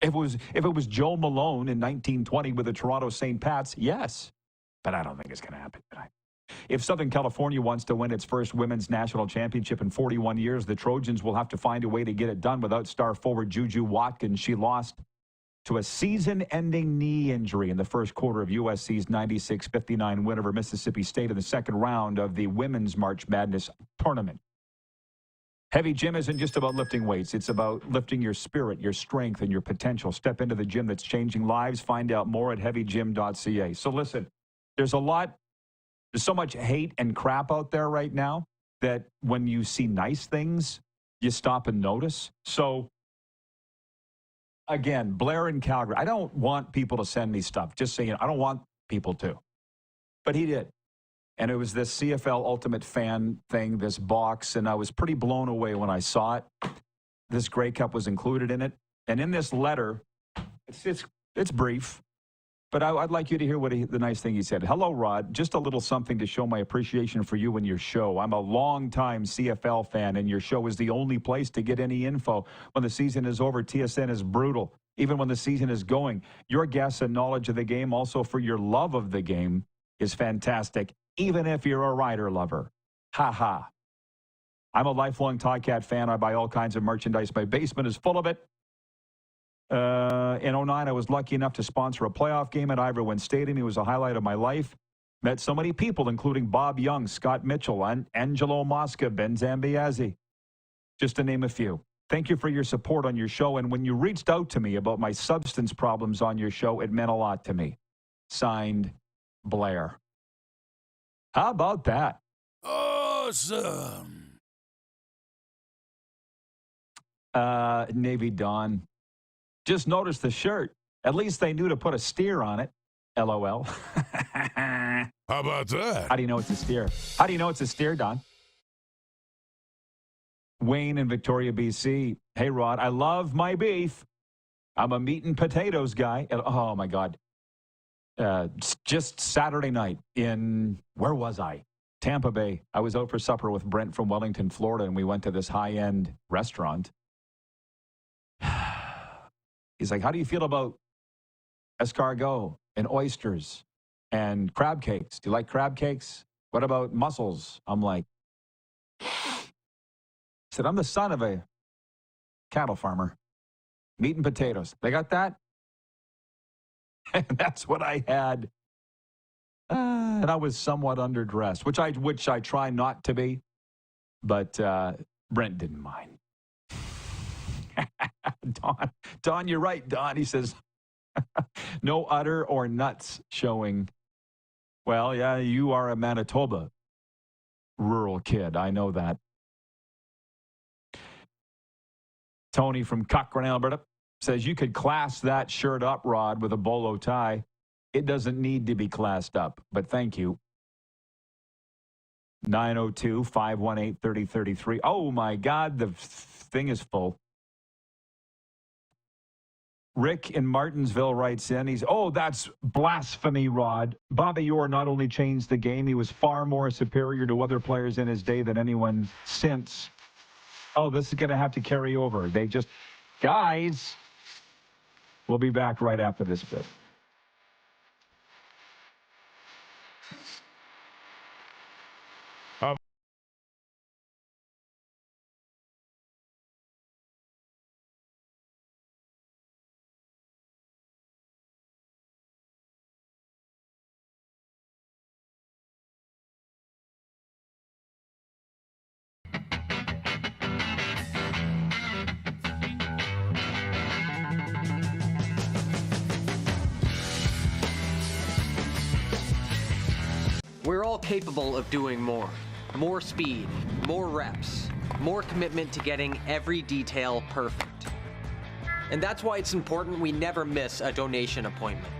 If it was Joe Malone in 1920 with the Toronto St. Pats, yes. But I don't think it's going to happen tonight. If Southern California wants to win its first women's national championship in 41 years, the Trojans will have to find a way to get it done without star forward Juju Watkins. She lost to a season-ending knee injury in the first quarter of USC's 96-59 win over Mississippi State in the second round of the Women's March Madness tournament. Heavy Gym isn't just about lifting weights. It's about lifting your spirit, your strength, and your potential. Step into the gym that's changing lives. Find out more at heavygym.ca. So listen, there's so much hate and crap out there right now that when you see nice things, you stop and notice. So, again, Blair in Calgary. I don't want people to send me stuff. Just saying, I don't want people to. But he did. And it was this CFL Ultimate Fan thing, this box, and I was pretty blown away when I saw it. This Grey Cup was included in it. And in this letter, it's brief. But I'd like you to hear the nice thing he said. Hello, Rod. Just a little something to show my appreciation for you and your show. I'm a longtime CFL fan, and your show is the only place to get any info. When the season is over, TSN is brutal. Even when the season is going, your guests and knowledge of the game, also for your love of the game, is fantastic, even if you're a Rider lover. Ha ha. I'm a lifelong Ticats fan. I buy all kinds of merchandise. My basement is full of it. In 2009, I was lucky enough to sponsor a playoff game at Ivor Stadium. It was a highlight of my life. Met so many people, including Bob Young, Scott Mitchell, and Angelo Mosca, Ben Zambiazzi, just to name a few. Thank you for your support on your show. And when you reached out to me about my substance problems on your show, it meant a lot to me. Signed, Blair. How about that?
Awesome.
Navy Dawn. Just noticed the shirt. At least they knew to put a steer on it. LOL.
How about that?
How do you know it's a steer? How do you know it's a steer, Don? Wayne in Victoria, BC. Hey, Rod, I love my beef. I'm a meat and potatoes guy. Oh, my God. Just Saturday night where was I? Tampa Bay. I was out for supper with Brent from Wellington, Florida, and we went to this high-end restaurant. He's like, how do you feel about escargot and oysters and crab cakes? Do you like crab cakes? What about mussels? I'm like, I said, I'm the son of a cattle farmer. Meat and potatoes. They got that? And that's what I had. And I was somewhat underdressed, which I try not to be. But Brent didn't mind. Don, you're right, Don. He says, no udder or nuts showing. Well, yeah, you are a Manitoba rural kid. I know that. Tony from Cochrane, Alberta, says you could class that shirt up, Rod, with a bolo tie. It doesn't need to be classed up, but thank you. 902-518-3033. Oh, my God, the thing is full. Rick in Martinsville writes in, that's blasphemy, Rod. Bobby Orr not only changed the game, he was far more superior to other players in his day than anyone since. Oh, this is going to have to carry over. Guys, we'll be back right after this bit.
We're all capable of doing more. More speed, more reps, more commitment to getting every detail perfect. And that's why it's important we never miss a donation appointment.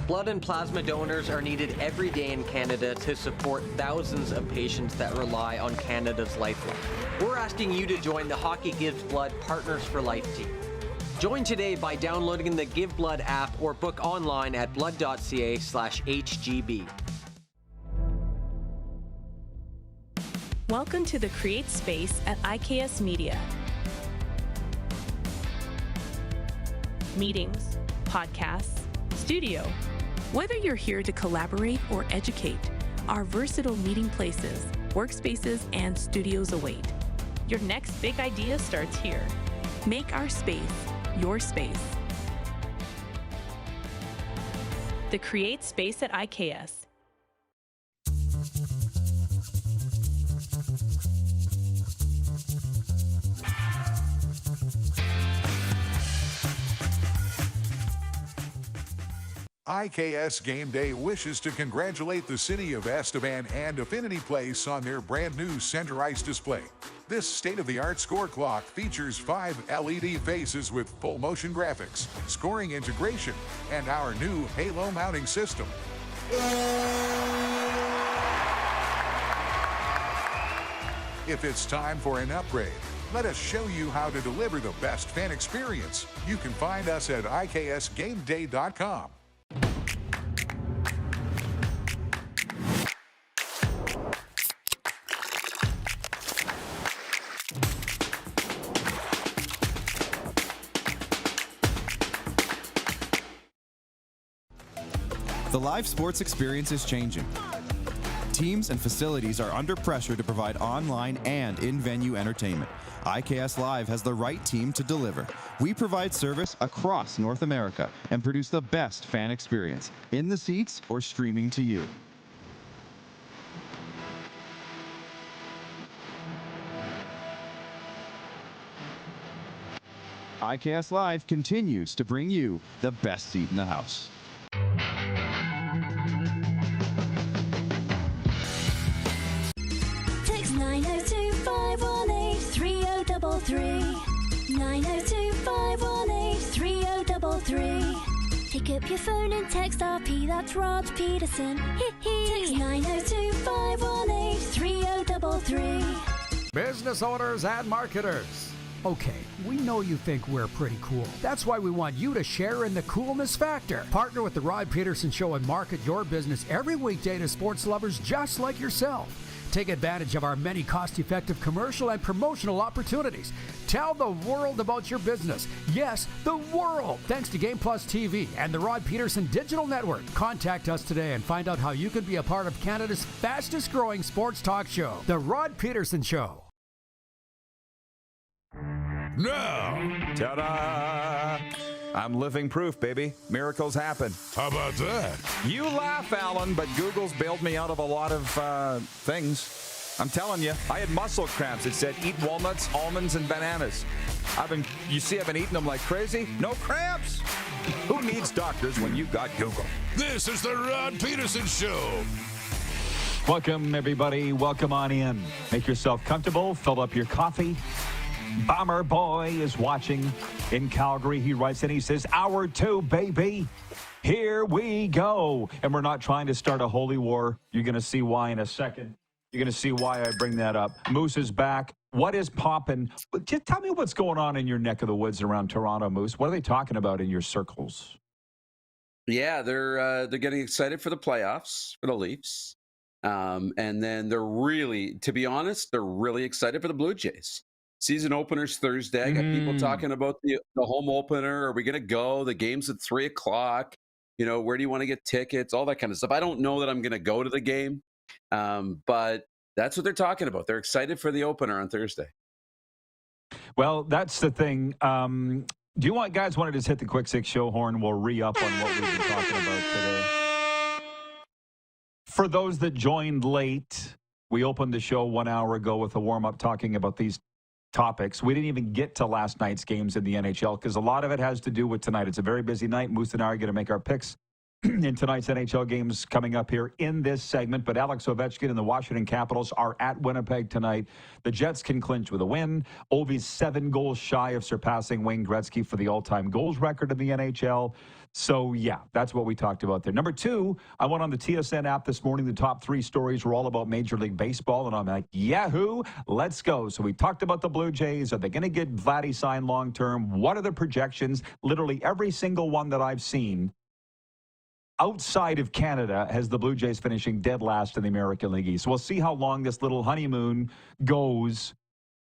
Blood and plasma donors are needed every day in Canada to support thousands of patients that rely on Canada's lifeline. We're asking you to join the Hockey Gives Blood Partners for Life team. Join today by downloading the Give Blood app or book online at blood.ca/HGB.
Welcome to the Create Space at IKS Media. Meetings, podcasts, studio. Whether you're here to collaborate or educate, our versatile meeting places, workspaces, and studios await. Your next big idea starts here. Make our space your space. The Create Space at IKS.
IKS Game Day wishes to congratulate the city of Estevan and Affinity Place on their brand new center ice display. This state-of-the-art score clock features 5 LED faces with full motion graphics, scoring integration, and our new Halo mounting system. If it's time for an upgrade, let us show you how to deliver the best fan experience. You can find us at iksgameday.com.
The live sports experience is changing. Teams and facilities are under pressure to provide online and in-venue entertainment. IKS Live has the right team to deliver. We provide service across North America and produce the best fan experience, in the seats or streaming to you. IKS Live continues to bring you the best seat in the house.
Text 902-518-3033. 902-518-3033. Pick up your phone and text RP, that's Rod Pedersen. Text 902-518-3033.
Business owners and marketers. Okay, we know you think we're pretty cool. That's why we want you to share in the coolness factor. Partner with the Rod Pedersen Show and market your business every weekday to sports lovers just like yourself. Take advantage of our many cost-effective commercial and promotional opportunities. Tell the world about your business. Yes, the world. Thanks to Game Plus TV and the Rod Pedersen Digital Network. Contact us today and find out how you can be a part of Canada's fastest-growing sports talk show, The Rod Pedersen Show.
Now,
ta-da! I'm living proof, baby. Miracles happen.
How about that?
You laugh, Alan, but Google's bailed me out of a lot of things. I'm telling you, I had muscle cramps. It said eat walnuts, almonds, and bananas. I've been eating them like crazy. No cramps. Who needs doctors when you've got Google?
This is the Rod Pedersen Show.
Welcome, everybody. Welcome on in. Make yourself comfortable. Fill up your coffee. Bomber Boy is watching in Calgary. He writes in, he says, Hour 2, baby. Here we go. And we're not trying to start a holy war. You're going to see why in a second. You're going to see why I bring that up. Moose is back. What is popping? Just tell me what's going on in your neck of the woods around Toronto, Moose. What are they talking about in your circles?
Yeah, they're getting excited for the playoffs for the Leafs. And then they're really, to be honest, they're really excited for the Blue Jays. Season opener's Thursday. I got people talking about the home opener. Are we going to go? The game's at 3 o'clock. You know, where do you want to get tickets? All that kind of stuff. I don't know that I'm going to go to the game, but that's what they're talking about. They're excited for the opener on Thursday.
Well, that's the thing. Do you guys want to just hit the quick six show horn? We'll re-up on what we've been talking about today. For those that joined late, we opened the show 1 hour ago with a warm-up talking about these topics. We didn't even get to last night's games in the NHL because a lot of it has to do with tonight. It's a very busy night. Moose and I are going to make our picks in tonight's NHL games coming up here in this segment. But Alex Ovechkin and the Washington Capitals are at Winnipeg tonight. The Jets can clinch with a win. Ovi's 7 goals shy of surpassing Wayne Gretzky for the all-time goals record in the NHL. So, yeah, that's what we talked about there. Number 2, I went on the TSN app this morning. The top 3 stories were all about Major League Baseball. And I'm like, yahoo, let's go. So we talked about the Blue Jays. Are they going to get Vladdy signed long-term? What are the projections? Literally every single one that I've seen outside of Canada has the Blue Jays finishing dead last in the American League East. So we'll see how long this little honeymoon goes.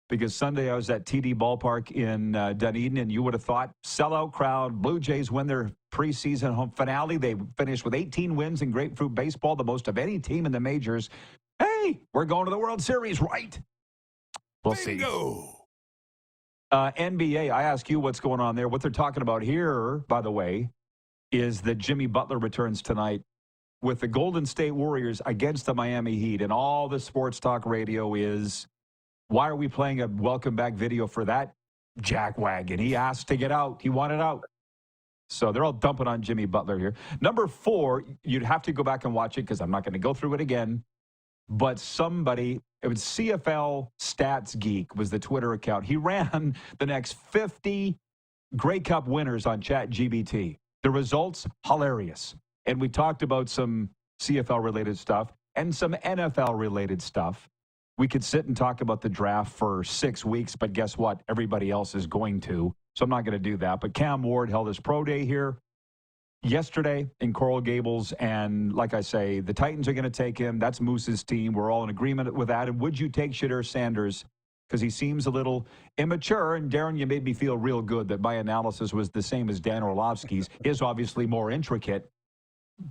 Because Sunday I was at TD Ballpark in Dunedin, and you would have thought sellout crowd, Blue Jays win their preseason home finale. They finished with 18 wins in grapefruit baseball, the most of any team in the majors. Hey, we're going to the World Series, right? We'll see. NBA, I ask you what's going on there. What they're talking about here, by the way, is that Jimmy Butler returns tonight with the Golden State Warriors against the Miami Heat. And all the sports talk radio is, why are we playing a welcome back video for that jackwagon? He asked to get out. He wanted out. So they're all dumping on Jimmy Butler here. Number 4, you'd have to go back and watch it because I'm not going to go through it again. But somebody, it was CFL Stats Geek was the Twitter account. He ran the next 50 Grey Cup winners on ChatGPT. The results, hilarious. And we talked about some CFL-related stuff and some NFL-related stuff. We could sit and talk about the draft for 6 weeks, but guess what? Everybody else is going to. So I'm not going to do that. But Cam Ward held his pro day here yesterday in Coral Gables. And like I say, the Titans are going to take him. That's Moose's team. We're all in agreement with that. And would you take Shadur Sanders? Because he seems a little immature. And Darren, you made me feel real good that my analysis was the same as Dan Orlovsky's. His obviously more intricate.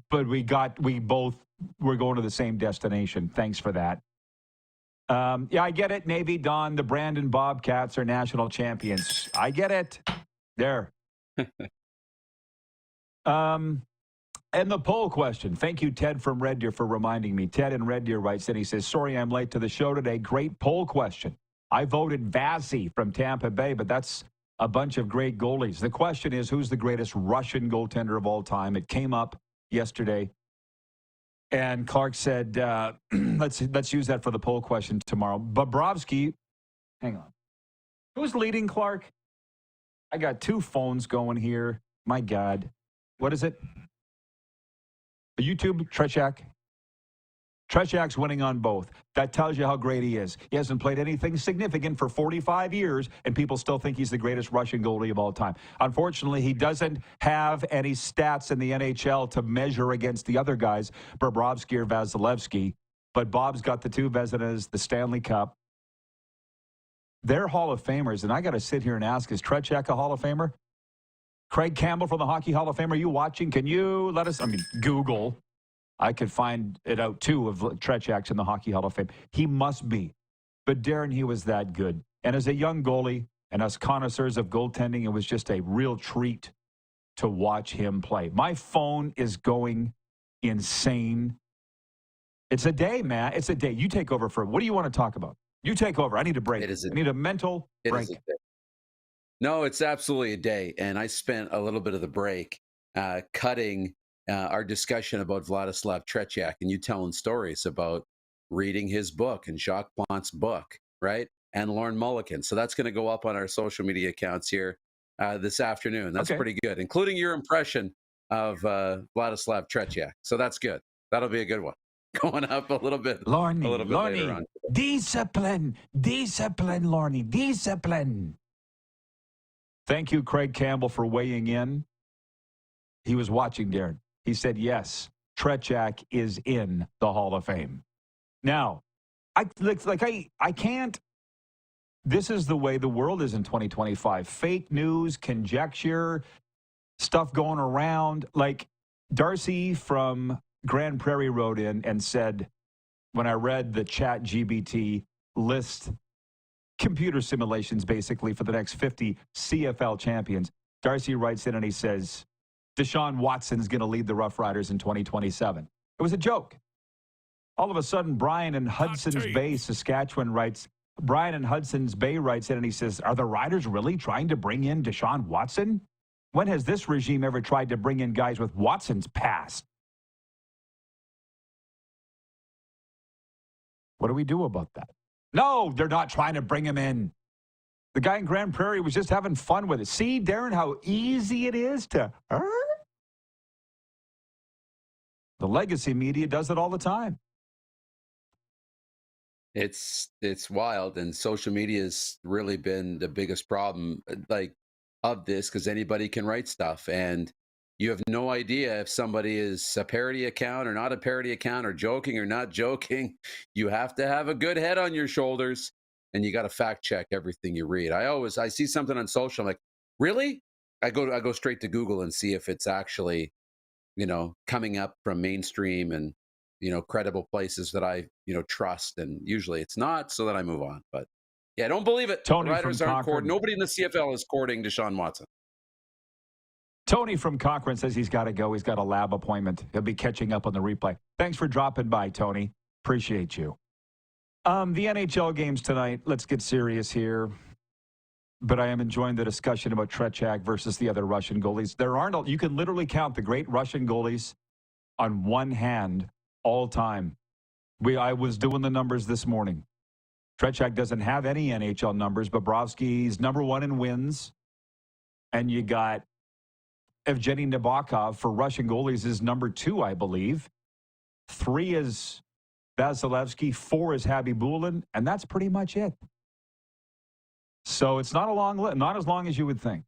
But we're going to the same destination. Thanks for that. Yeah, I get it. Navy, Don, the Brandon Bobcats are national champions. I get it. There. And the poll question. Thank you, Ted from Red Deer, for reminding me. Ted in Red Deer writes in, he says, sorry I'm late to the show today. Great poll question. I voted Vazzy from Tampa Bay, but that's a bunch of great goalies. The question is, who's the greatest Russian goaltender of all time? It came up yesterday. And Clark said, let's use that for the poll question tomorrow. Bobrovsky, hang on. Who's leading, Clark? I got 2 phones going here. My God. What is it? YouTube, Trechak? Trechak's winning on both. That tells you how great he is. He hasn't played anything significant for 45 years, and people still think he's the greatest Russian goalie of all time. Unfortunately, he doesn't have any stats in the NHL to measure against the other guys, Bobrovsky or Vasilevsky. But Bob's got the 2 Vezinas, the Stanley Cup. They're Hall of Famers, and I got to sit here and ask, is Trechak a Hall of Famer? Craig Campbell from the Hockey Hall of Fame, are you watching? Can you let us, Google. I could find it out, too, of Trechak's in the Hockey Hall of Fame. He must be. But, Darren, he was that good. And as a young goalie and us connoisseurs of goaltending, it was just a real treat to watch him play. My phone is going insane. It's a day, man. It's a day. You take over for what do you want to talk about? You take over. I need a break. I need a mental break.
No, it's absolutely a day. And I spent a little bit of the break cutting our discussion about Vladislav Tretiak and you telling stories about reading his book and Jacques Plante's book, right? And Lauren Mulliken. So that's going to go up on our social media accounts here this afternoon. That's pretty good, including your impression of Vladislav Tretiak. So that's good. That'll be a good one. Going up a little bit later on.
Discipline, Lorne, discipline. Thank you, Craig Campbell, for weighing in. He was watching, Darren. He said, yes, Tretiak is in the Hall of Fame. Now, I can't. This is the way the world is in 2025. Fake news, conjecture, stuff going around. Like Darcy from Grand Prairie wrote in and said, when I read the ChatGPT list, computer simulations basically for the next 50 CFL champions, Darcy writes in and he says, Deshaun Watson's going to lead the Rough Riders in 2027. It was a joke. All of a sudden, Brian in Hudson's Bay, Saskatchewan writes in and he says, are the Riders really trying to bring in Deshaun Watson? When has this regime ever tried to bring in guys with Watson's past? What do we do about that? No, they're not trying to bring him in. The guy in Grand Prairie was just having fun with it. See, Darren, how easy it is to The legacy media does it all the time.
It's wild, and social media has really been the biggest problem of this, because anybody can write stuff, and you have no idea if somebody is a parody account or not a parody account, or joking or not joking. You have to have a good head on your shoulders, and you got to fact check everything you read. I see something on social, I'm like, really? I go straight to Google and see if it's actually, coming up from mainstream and, credible places that I, trust. And usually it's not, so then I move on. But yeah, don't believe it.
Tony
The writers
from
aren't
Cochrane.
courting. Nobody in the CFL is courting Deshaun Watson.
Tony from Cochrane says he's got to go. He's got a lab appointment. He'll be catching up on the replay. Thanks for dropping by, Tony. Appreciate you. The NHL games tonight. Let's get serious here. But I am enjoying the discussion about Tretiak versus the other Russian goalies. You can literally count the great Russian goalies on one hand all time. I was doing the numbers this morning. Tretiak doesn't have any NHL numbers. Bobrovsky's number one in wins. And you got Evgeny Nabokov for Russian goalies is number 2, I believe. 3 is Vasilevsky. 4 is Habibulin. And that's pretty much it. So it's not a long list, not as long as you would think.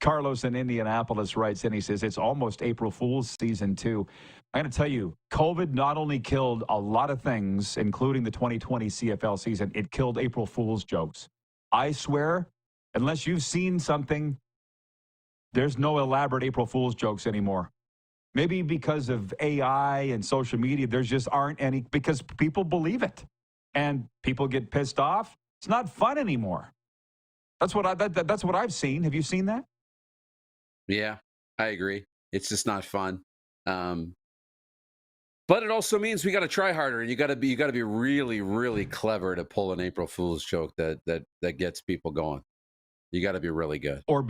Carlos in Indianapolis writes in, he says, it's almost April Fool's season 2. I'm going to tell you, COVID not only killed a lot of things, including the 2020 CFL season, it killed April Fool's jokes. I swear, unless you've seen something, there's no elaborate April Fool's jokes anymore. Maybe because of AI and social media, there just aren't any, because people believe it. And people get pissed off. It's not fun anymore. That's what I've seen. Have you seen that?
Yeah, I agree. It's just not fun. But it also means we got to try harder, and you got to be really, really clever to pull an April Fool's joke that gets people going. You got to be really good,
or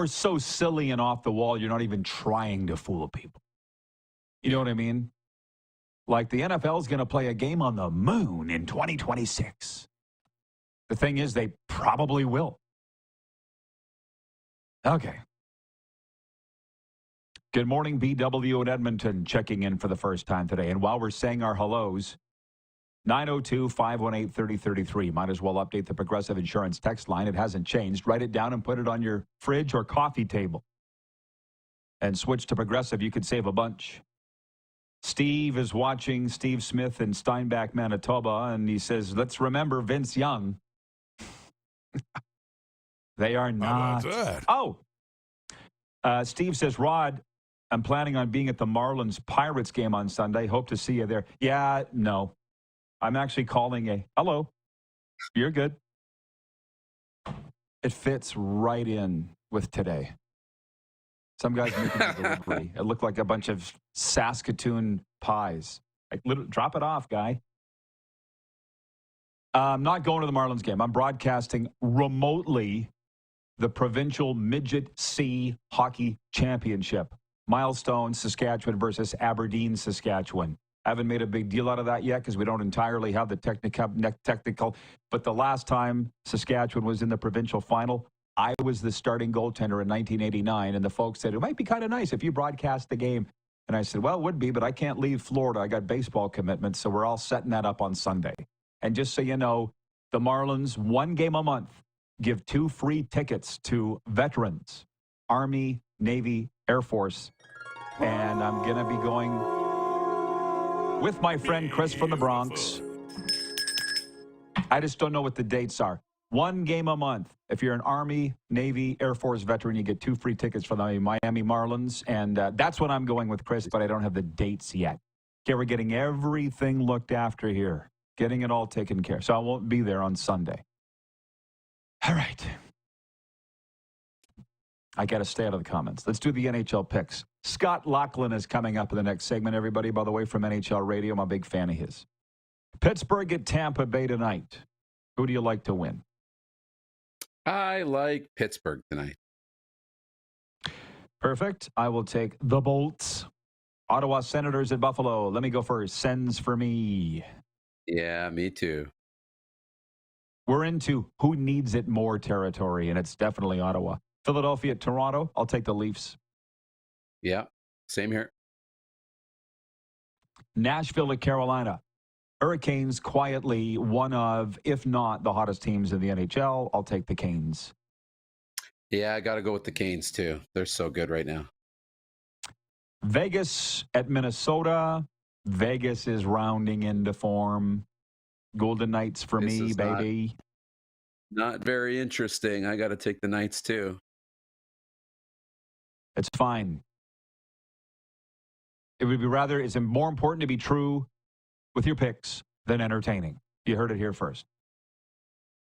so silly and off the wall you're not even trying to fool people. You know what I mean? Like the NFL is going to play a game on the moon in 2026. The thing is, they probably will. Okay. Good morning, BW in Edmonton, checking in for the first time today. And while we're saying our hellos, 902-518-3033. Might as well update the Progressive Insurance text line. It hasn't changed. Write it down and put it on your fridge or coffee table. And switch to Progressive. You could save a bunch. Steve is watching, Steve Smith in Steinbach, Manitoba, and he says, let's remember Vince Young. They are not.
How about that?
Oh. Steve says, Rod, I'm planning on being at the Marlins Pirates game on Sunday. Hope to see you there. Yeah, no. I'm actually calling hello. You're good. It fits right in with today. Some guys making a delivery. It looked like a bunch of Saskatoon pies. Like, drop it off, guy. I'm not going to the Marlins game. I'm broadcasting remotely the Provincial Midget C Hockey Championship. Milestone, Saskatchewan versus Aberdeen, Saskatchewan. I haven't made a big deal out of that yet because we don't entirely have the technical. But the last time Saskatchewan was in the provincial final, I was the starting goaltender in 1989, and the folks said, it might be kind of nice if you broadcast the game. And I said, well, it would be, but I can't leave Florida. I got baseball commitments, so we're all setting that up on Sunday. And just so you know, the Marlins, 1 game a month, give 2 free tickets to veterans, Army, Navy, Air Force. And I'm going to be going with my friend Chris from the Bronx. I just don't know what the dates are. 1 game a month. If you're an Army, Navy, Air Force veteran, you get 2 free tickets for the Miami Marlins. And that's what I'm going with, Chris, but I don't have the dates yet. Okay, we're getting everything looked after here. Getting it all taken care of. So I won't be there on Sunday. All right. I got to stay out of the comments. Let's do the NHL picks. Scott Laughlin is coming up in the next segment, everybody, by the way, from NHL Radio. I'm a big fan of his. Pittsburgh at Tampa Bay tonight. Who do you like to win?
I like Pittsburgh tonight.
Perfect. I will take the Bolts. Ottawa Senators at Buffalo. Let me go first. Sends for me.
Yeah, me too.
We're into who needs it more territory, and it's definitely Ottawa. Philadelphia at Toronto. I'll take the Leafs.
Yeah, same here.
Nashville to Carolina. Hurricanes quietly one of, if not the hottest teams in the NHL. I'll take the Canes.
Yeah, I got to go with the Canes too. They're so good right now.
Vegas at Minnesota. Vegas is rounding into form. Golden Knights for me, baby.
Not very interesting. I got to take the Knights too.
It's fine. It would be rather, it's more important to be true with your picks than entertaining. You heard it here first.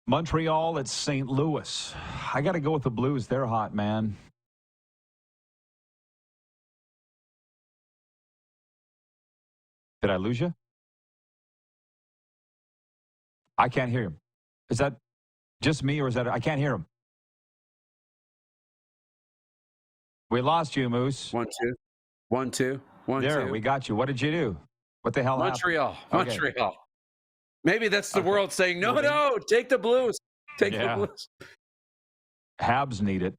Montreal at St. Louis. I got to go with the Blues. They're hot, man. Did I lose you? I can't hear him. Is that just me or is that I can't hear him? We lost you, Moose.
1-2. 1-2. 1-2.
There, we got you. What did you do? What the hell
Montreal.
happened? Okay.
Montreal. Maybe that's the world saying, no, take the Blues. Take the Blues.
Habs need it.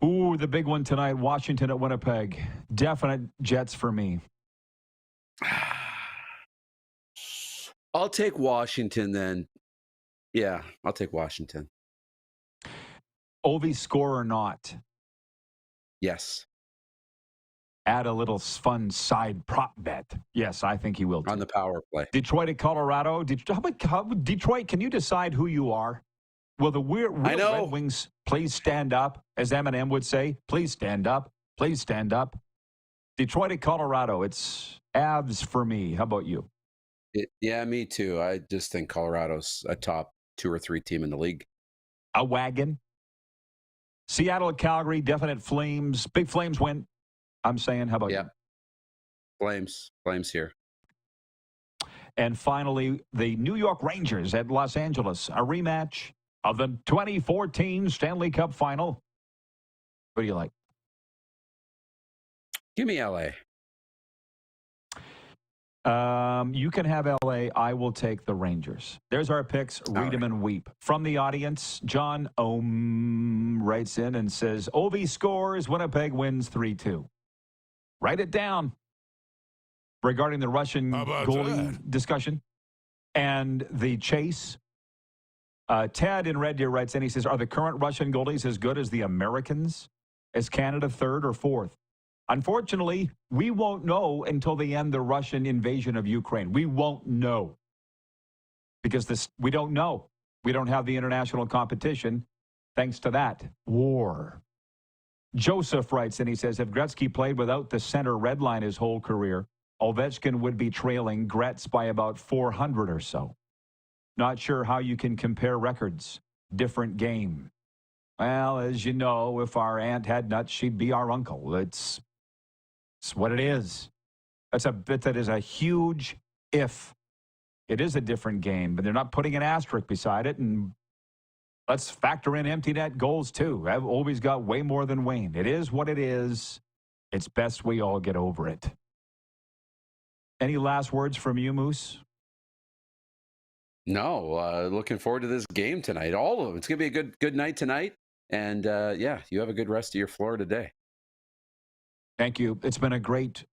Ooh, the big one tonight, Washington at Winnipeg. Definite Jets for me.
I'll take Washington then. Yeah, I'll take Washington.
Ovi score or not?
Yes.
Add a little fun side prop bet. Yes, I think he will.
On the power play.
Detroit at Colorado. Detroit, can you decide who you are? Will the real Red Wings please stand up? As Eminem would say, please stand up. Please stand up. Detroit at Colorado. It's Avs for me. How about you?
Yeah, me too. I just think Colorado's a top 2 or 3 team in the league.
A wagon. Seattle at Calgary. Definite Flames. Big Flames win. I'm saying, how about you?
Flames. Flames here.
And finally, the New York Rangers at Los Angeles. A rematch of the 2014 Stanley Cup Final. What do you like?
Give me LA.
You can have LA. I will take the Rangers. There's our picks. Read them and weep. From the audience, John Ohm writes in and says, Ovi scores, Winnipeg wins 3-2. Write it down. Regarding the Russian goalie discussion and the chase, Ted in Red Deer writes in, he says, are the current Russian goalies as good as the Americans? Is Canada 3rd or 4th? Unfortunately, we won't know until they end the Russian invasion of Ukraine. We won't know because we don't know. We don't have the international competition thanks to that war. Joseph writes, and he says, if Gretzky played without the center red line his whole career, Ovechkin would be trailing Gretz by about 400 or so. Not sure how you can compare records. Different game. Well, as you know, if our aunt had nuts, she'd be our uncle. It's what it is. That is a huge if. It is a different game, but they're not putting an asterisk beside it. And let's factor in empty net goals, too. I've always got way more than Wayne. It is what it is. It's best we all get over it. Any last words from you, Moose?
No. Looking forward to this game tonight. All of them. It's going to be a good night tonight. And, you have a good rest of your Florida day.
Thank you. It's been a great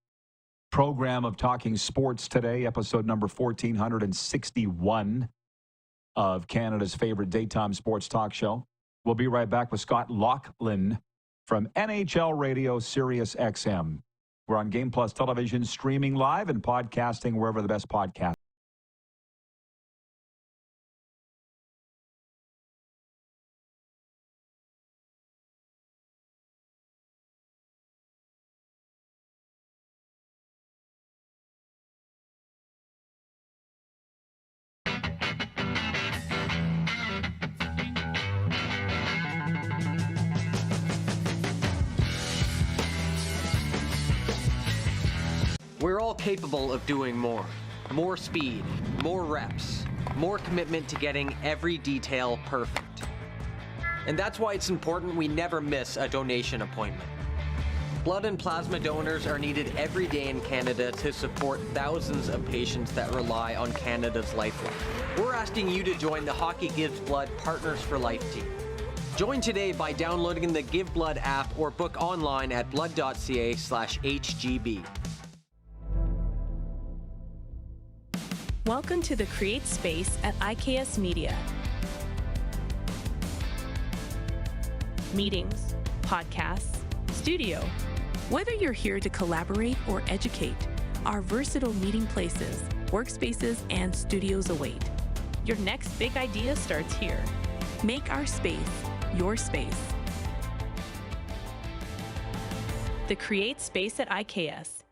program of talking sports today, episode number 1461 of Canada's favorite daytime sports talk show. We'll be right back with Scott Laughlin from NHL Radio SiriusXM. We're on Game Plus Television, streaming live and podcasting wherever the best podcasts.
We're all capable of doing more. More speed, more reps, more commitment to getting every detail perfect. And that's why it's important we never miss a donation appointment. Blood and plasma donors are needed every day in Canada to support thousands of patients that rely on Canada's lifeline. We're asking you to join the Hockey Gives Blood Partners for Life team. Join today by downloading the Give Blood app or book online at blood.ca/HGB.
Welcome to the Create Space at IKS Media. Meetings, podcasts, studio. Whether you're here to collaborate or educate, our versatile meeting places, workspaces, and studios await. Your next big idea starts here. Make our space your space. The Create Space at IKS.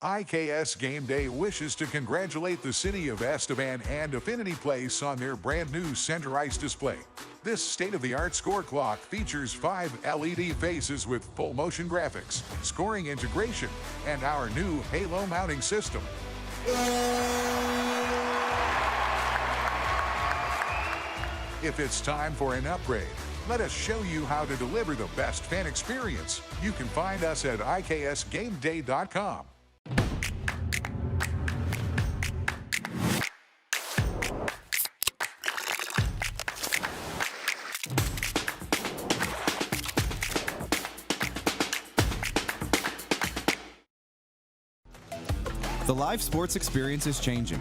IKS Game Day wishes to congratulate the city of Estevan and Affinity Place on their brand new center ice display. This state-of-the-art score clock features 5 LED faces with full motion graphics, scoring integration, and our new Halo mounting system. If it's time for an upgrade, let us show you how to deliver the best fan experience. You can find us at IKSGameDay.com.
The live sports experience is changing.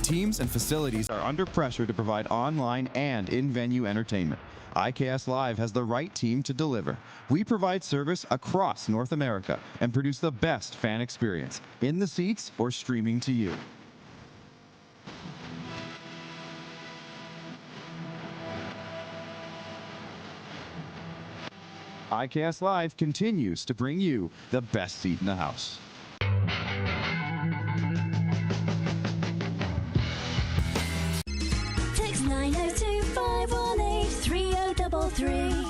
Teams and facilities are under pressure to provide online and in-venue entertainment. IKS Live has the right team to deliver. We provide service across North America and produce the best fan experience, in the seats or streaming to you. IKS Live continues to bring you the best seat in the house.
Text 902-518-3033.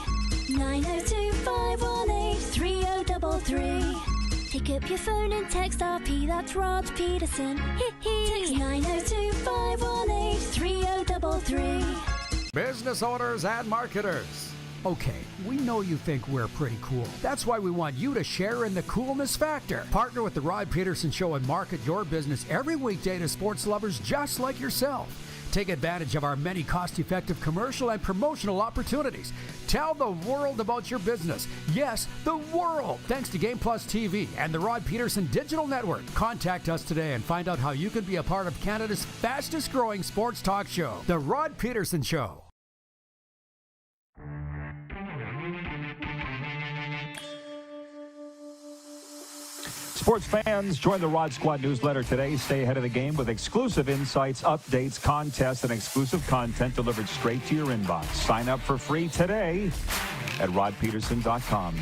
902-518-3033. Pick up your phone and text RP, that's Rod Pedersen. Text 902-518-3033.
Business owners and marketers. Okay, we know you think we're pretty cool. That's why we want you to share in the coolness factor. Partner with the Rod Pedersen Show and market your business every weekday to sports lovers just like yourself. Take advantage of our many cost-effective commercial and promotional opportunities. Tell the world about your business. Yes, the world. Thanks to Game Plus TV and the Rod Pedersen Digital Network. Contact us today and find out how you can be a part of Canada's fastest-growing sports talk show, The Rod Pedersen Show.
Sports fans, join the Rod Squad newsletter today. Stay ahead of the game with exclusive insights, updates, contests, and exclusive content delivered straight to your inbox. Sign up for free today at rodpeterson.com.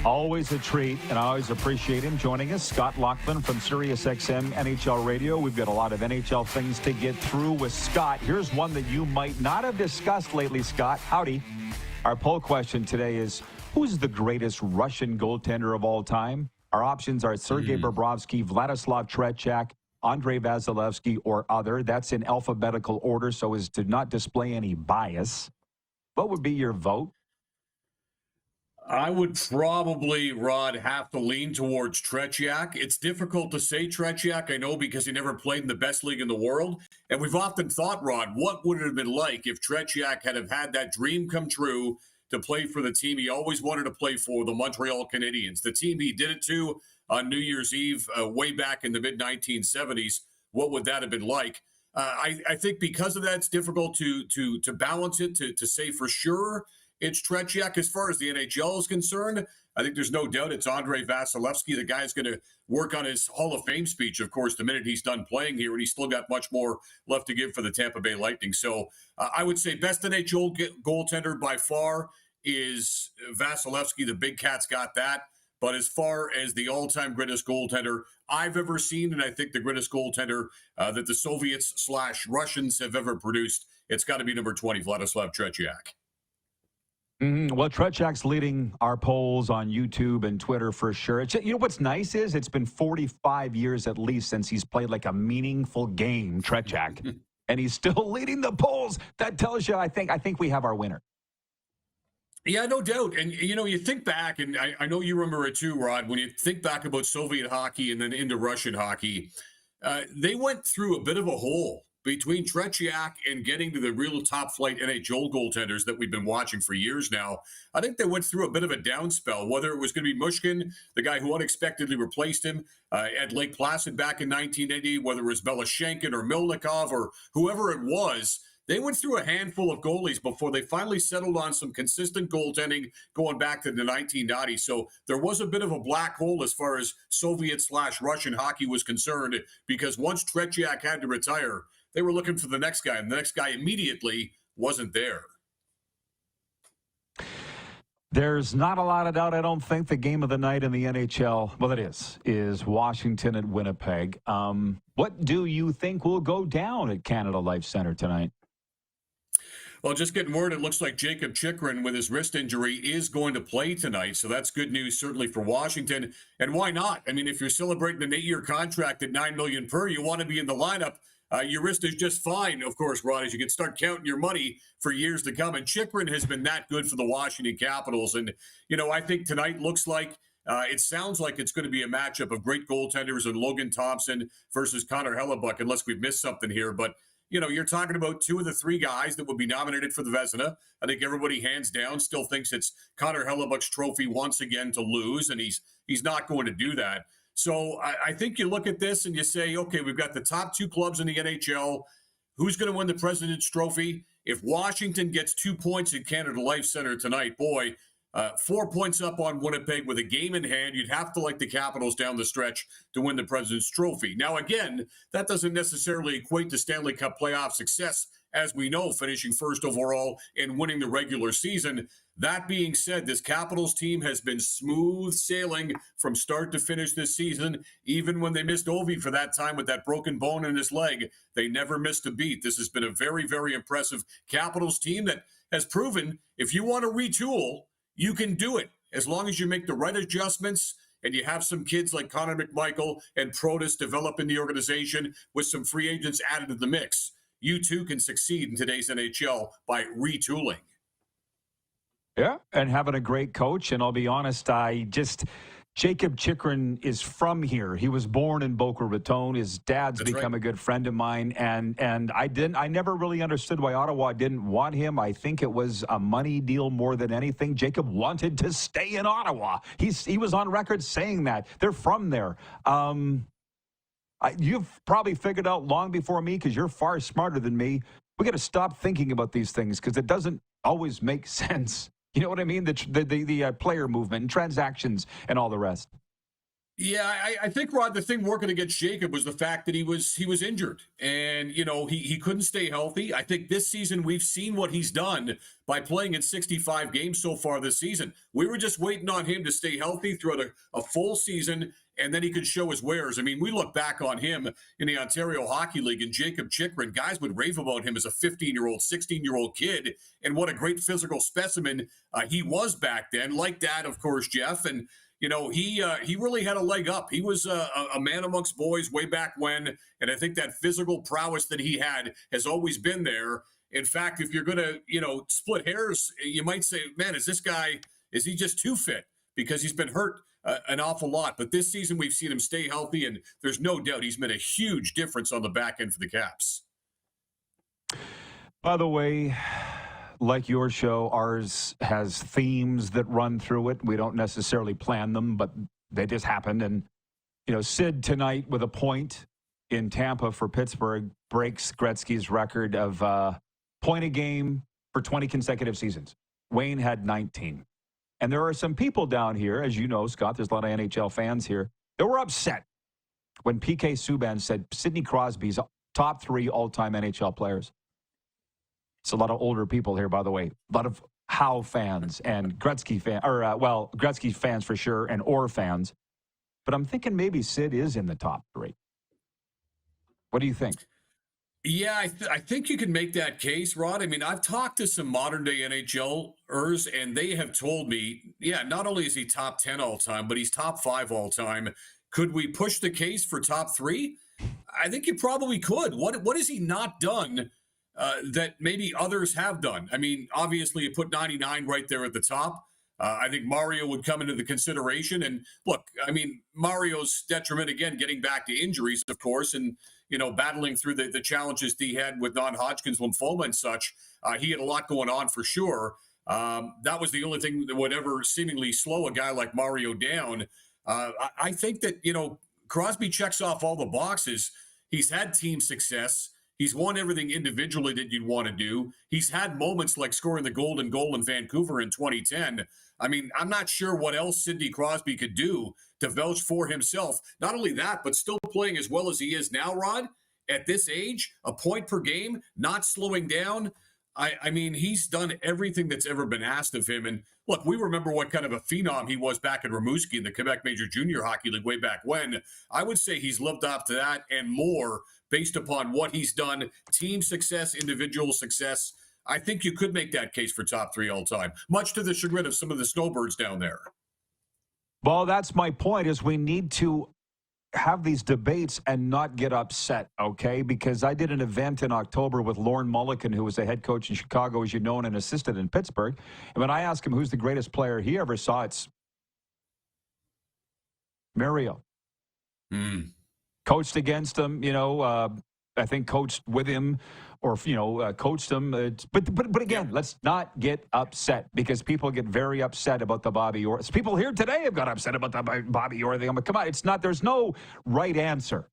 Always a treat, and I always appreciate him joining us. Scott Laughlin from SiriusXM NHL Radio. We've got a lot of NHL things to get through with Scott. Here's one that you might not have discussed lately, Scott. Howdy. Our poll question today is, who's the greatest Russian goaltender of all time? Our options are Sergei Bobrovsky, Vladislav Tretiak, Andrei Vasilevsky, or other. That's in alphabetical order so as to not display any bias. What would be your vote?
I would probably, Rod, have to lean towards Tretiak. It's difficult to say Tretiak, I know, because he never played in the best league in the world. And we've often thought, Rod, what would it have been like if Tretiak had have had that dream come true to play for the team he always wanted to play for, the Montreal Canadiens, the team he did it to on New Year's Eve way back in the mid-1970s. What would that have been like? I think because of that, it's difficult to balance it, to say for sure it's Tretiak. As far as the NHL is concerned, I think there's no doubt it's Andrei Vasilevsky. The guy's going to work on his Hall of Fame speech, of course, the minute he's done playing here, and he's still got much more left to give for the Tampa Bay Lightning. So I would say best NHL goaltender by far is Vasilevsky. The Big Cat's got that. But as far as the all-time greatest goaltender I've ever seen, and I think the greatest goaltender that the Soviets/Russians have ever produced, it's got to be number 20, Vladislav Tretiak.
Well, Tretiak's leading our polls on YouTube and Twitter for sure. You know what's nice is it's been 45 years at least since he's played like a meaningful game, Tretiak, and he's still leading the polls. That tells you, I think we have our winner.
Yeah, no doubt. And, you think back, and I know you remember it too, Rod, when you think back about Soviet hockey and then into Russian hockey, they went through a bit of a hole between Tretiak and getting to the real top flight NHL goaltenders that we've been watching for years now. I think they went through a bit of a down spell, whether it was going to be Mushkin, the guy who unexpectedly replaced him at Lake Placid back in 1980, whether it was Belashenkin or Milnikov or whoever it was. They went through a handful of goalies before they finally settled on some consistent goaltending going back to the 1990s. So there was a bit of a black hole as far as Soviet/Russian hockey was concerned, because once Tretiak had to retire, they were looking for the next guy, and the next guy immediately wasn't there.
There's not a lot of doubt, I don't think, the game of the night in the NHL, well, it is Washington at Winnipeg. What do you think will go down at Canada Life Center tonight?
Well, just getting word, it looks like Jacob Chychrun with his wrist injury is going to play tonight. So that's good news, certainly for Washington. And why not? I mean, if you're celebrating an 8-year contract at $9 million per, you want to be in the lineup. Your wrist is just fine, of course, Rod, as you can start counting your money for years to come. And Chychrun has been that good for the Washington Capitals. And, I think tonight looks like it sounds like it's going to be a matchup of great goaltenders and Logan Thompson versus Connor Hellebuck, unless we've missed something here. But you're talking about two of the three guys that will be nominated for the Vezina. I think everybody hands down still thinks it's Connor Hellebuck's trophy once again to lose, and he's not going to do that. So I think you look at this and you say, okay, we've got the top two clubs in the NHL. Who's going to win the President's Trophy? If Washington gets 2 points at Canada Life Center tonight, boy, 4 points up on Winnipeg with a game in hand, you'd have to like the Capitals down the stretch to win the President's Trophy. Now, again, that doesn't necessarily equate to Stanley Cup playoff success, as we know, finishing first overall and winning the regular season. That being said, this Capitals team has been smooth sailing from start to finish this season. Even when they missed Ovi for that time with that broken bone in his leg, they never missed a beat. This has been a very, very impressive Capitals team that has proven if you want to retool, you can do it as long as you make the right adjustments and you have some kids like Connor McMichael and Protas develop in the organization with some free agents added to the mix. You too can succeed in today's NHL by retooling.
Yeah, and having a great coach. And I'll be honest, Jacob Chychrun is from here. He was born in Boca Raton. His dad's become a good friend of mine. And I never really understood why Ottawa didn't want him. I think it was a money deal more than anything. Jacob wanted to stay in Ottawa. He was on record saying that. They're from there. You've probably figured out long before me, because you're far smarter than me. We got to stop thinking about these things, because it doesn't always make sense. You know what I mean? The player movement and transactions and all the rest.
Yeah, I think, Rod, the thing working against Jacob was the fact that he was injured, and he couldn't stay healthy. I think this season we've seen what he's done by playing in 65 games so far this season. We were just waiting on him to stay healthy throughout a full season, and then he could show his wares. I mean, we look back on him in the Ontario Hockey League and Jacob Chychrun. Guys would rave about him as a 15-year-old, 16-year-old kid, and what a great physical specimen he was back then. Like that, of course, Jeff. And, he really had a leg up. He was a man amongst boys way back when, and I think that physical prowess that he had has always been there. In fact, if you're going to, split hairs, you might say, man, is he just too fit? Because he's been hurt an awful lot. But this season, we've seen him stay healthy, and there's no doubt he's made a huge difference on the back end for the Caps.
By the way, like your show, ours has themes that run through it. We don't necessarily plan them, but they just happen. And, Sid tonight with a point in Tampa for Pittsburgh breaks Gretzky's record of point a game for 20 consecutive seasons. Wayne had 19. And there are some people down here, as you know, Scott, there's a lot of NHL fans here, that were upset when PK Subban said Sidney Crosby's top 3 all-time NHL players. It's a lot of older people here, by the way. A lot of Howe fans and Gretzky fans, Gretzky fans for sure, and Orr fans. But I'm thinking maybe Sid is in the top 3. What do you think?
Yeah, I think you can make that case, Rod. I mean, I've talked to some modern-day NHLers, and they have told me, yeah, not only is he top 10 all-time, but he's top 5 all-time. Could we push the case for top 3? I think you probably could. What has he not done that maybe others have done. I mean, obviously, you put 99 right there at the top. I think Mario would come into the consideration. And look, I mean, Mario's detriment, again, getting back to injuries, of course, and, battling through the challenges he had with non-Hodgkin's lymphoma and such. He had a lot going on for sure. That was the only thing that would ever seemingly slow a guy like Mario down. I think that, Crosby checks off all the boxes. He's had team success. He's won everything individually that you'd want to do. He's had moments like scoring the golden goal in Vancouver in 2010. I mean, I'm not sure what else Sidney Crosby could do to vouch for himself. Not only that, but still playing as well as he is now, Rod, at this age, a point per game, not slowing down. I mean, he's done everything that's ever been asked of him. And look, we remember what kind of a phenom he was back in Rimouski in the Quebec Major Junior Hockey League way back when. I would say he's lived up to that and more based upon what he's done, team success, individual success. I think you could make that case for top three all time, much to the chagrin of some of the snowbirds down there.
Well, that's my point, is we need to have these debates and not get upset, okay? Because I did an event in October with Lorne Mulliken, who was the head coach in Chicago, as you know, and an assistant in Pittsburgh. And when I asked him who's the greatest player he ever saw, it's Mario. Coached against him, I think coached with him or, coached him. But again, let's not get upset, because people get very upset about the Bobby Orr. People here today have got upset about the Bobby Orr thing. I'm like, come on, there's no right answer.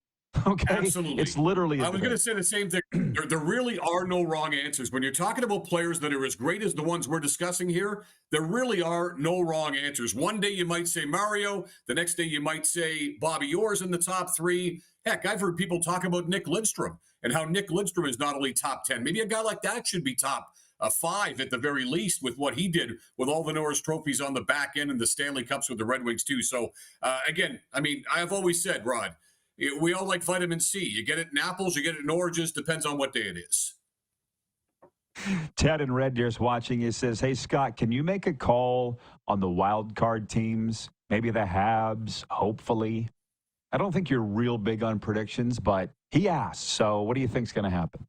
Okay?
Absolutely.
It's literally
I was going to say the same thing. There really are no wrong answers. When you're talking about players that are as great as the ones we're discussing here, there really are no wrong answers. One day you might say Mario. The next day you might say Bobby Orr's in the top three. Heck, I've heard people talk about Nick Lidstrom and how Nick Lidstrom is not only top 10. Maybe a guy like that should be top 5 at the very least, with what he did with all the Norris trophies on the back end and the Stanley Cups with the Red Wings too. So again, I mean, I've always said, Rod, we all like vitamin C. You get it in apples, you get it in oranges, depends on what day it is.
Ted in Red Deer's watching. He says, hey, Scott, can you make a call on the wild card teams? Maybe the Habs, hopefully. I don't think you're real big on predictions, but he asked. So what do you think's going to happen?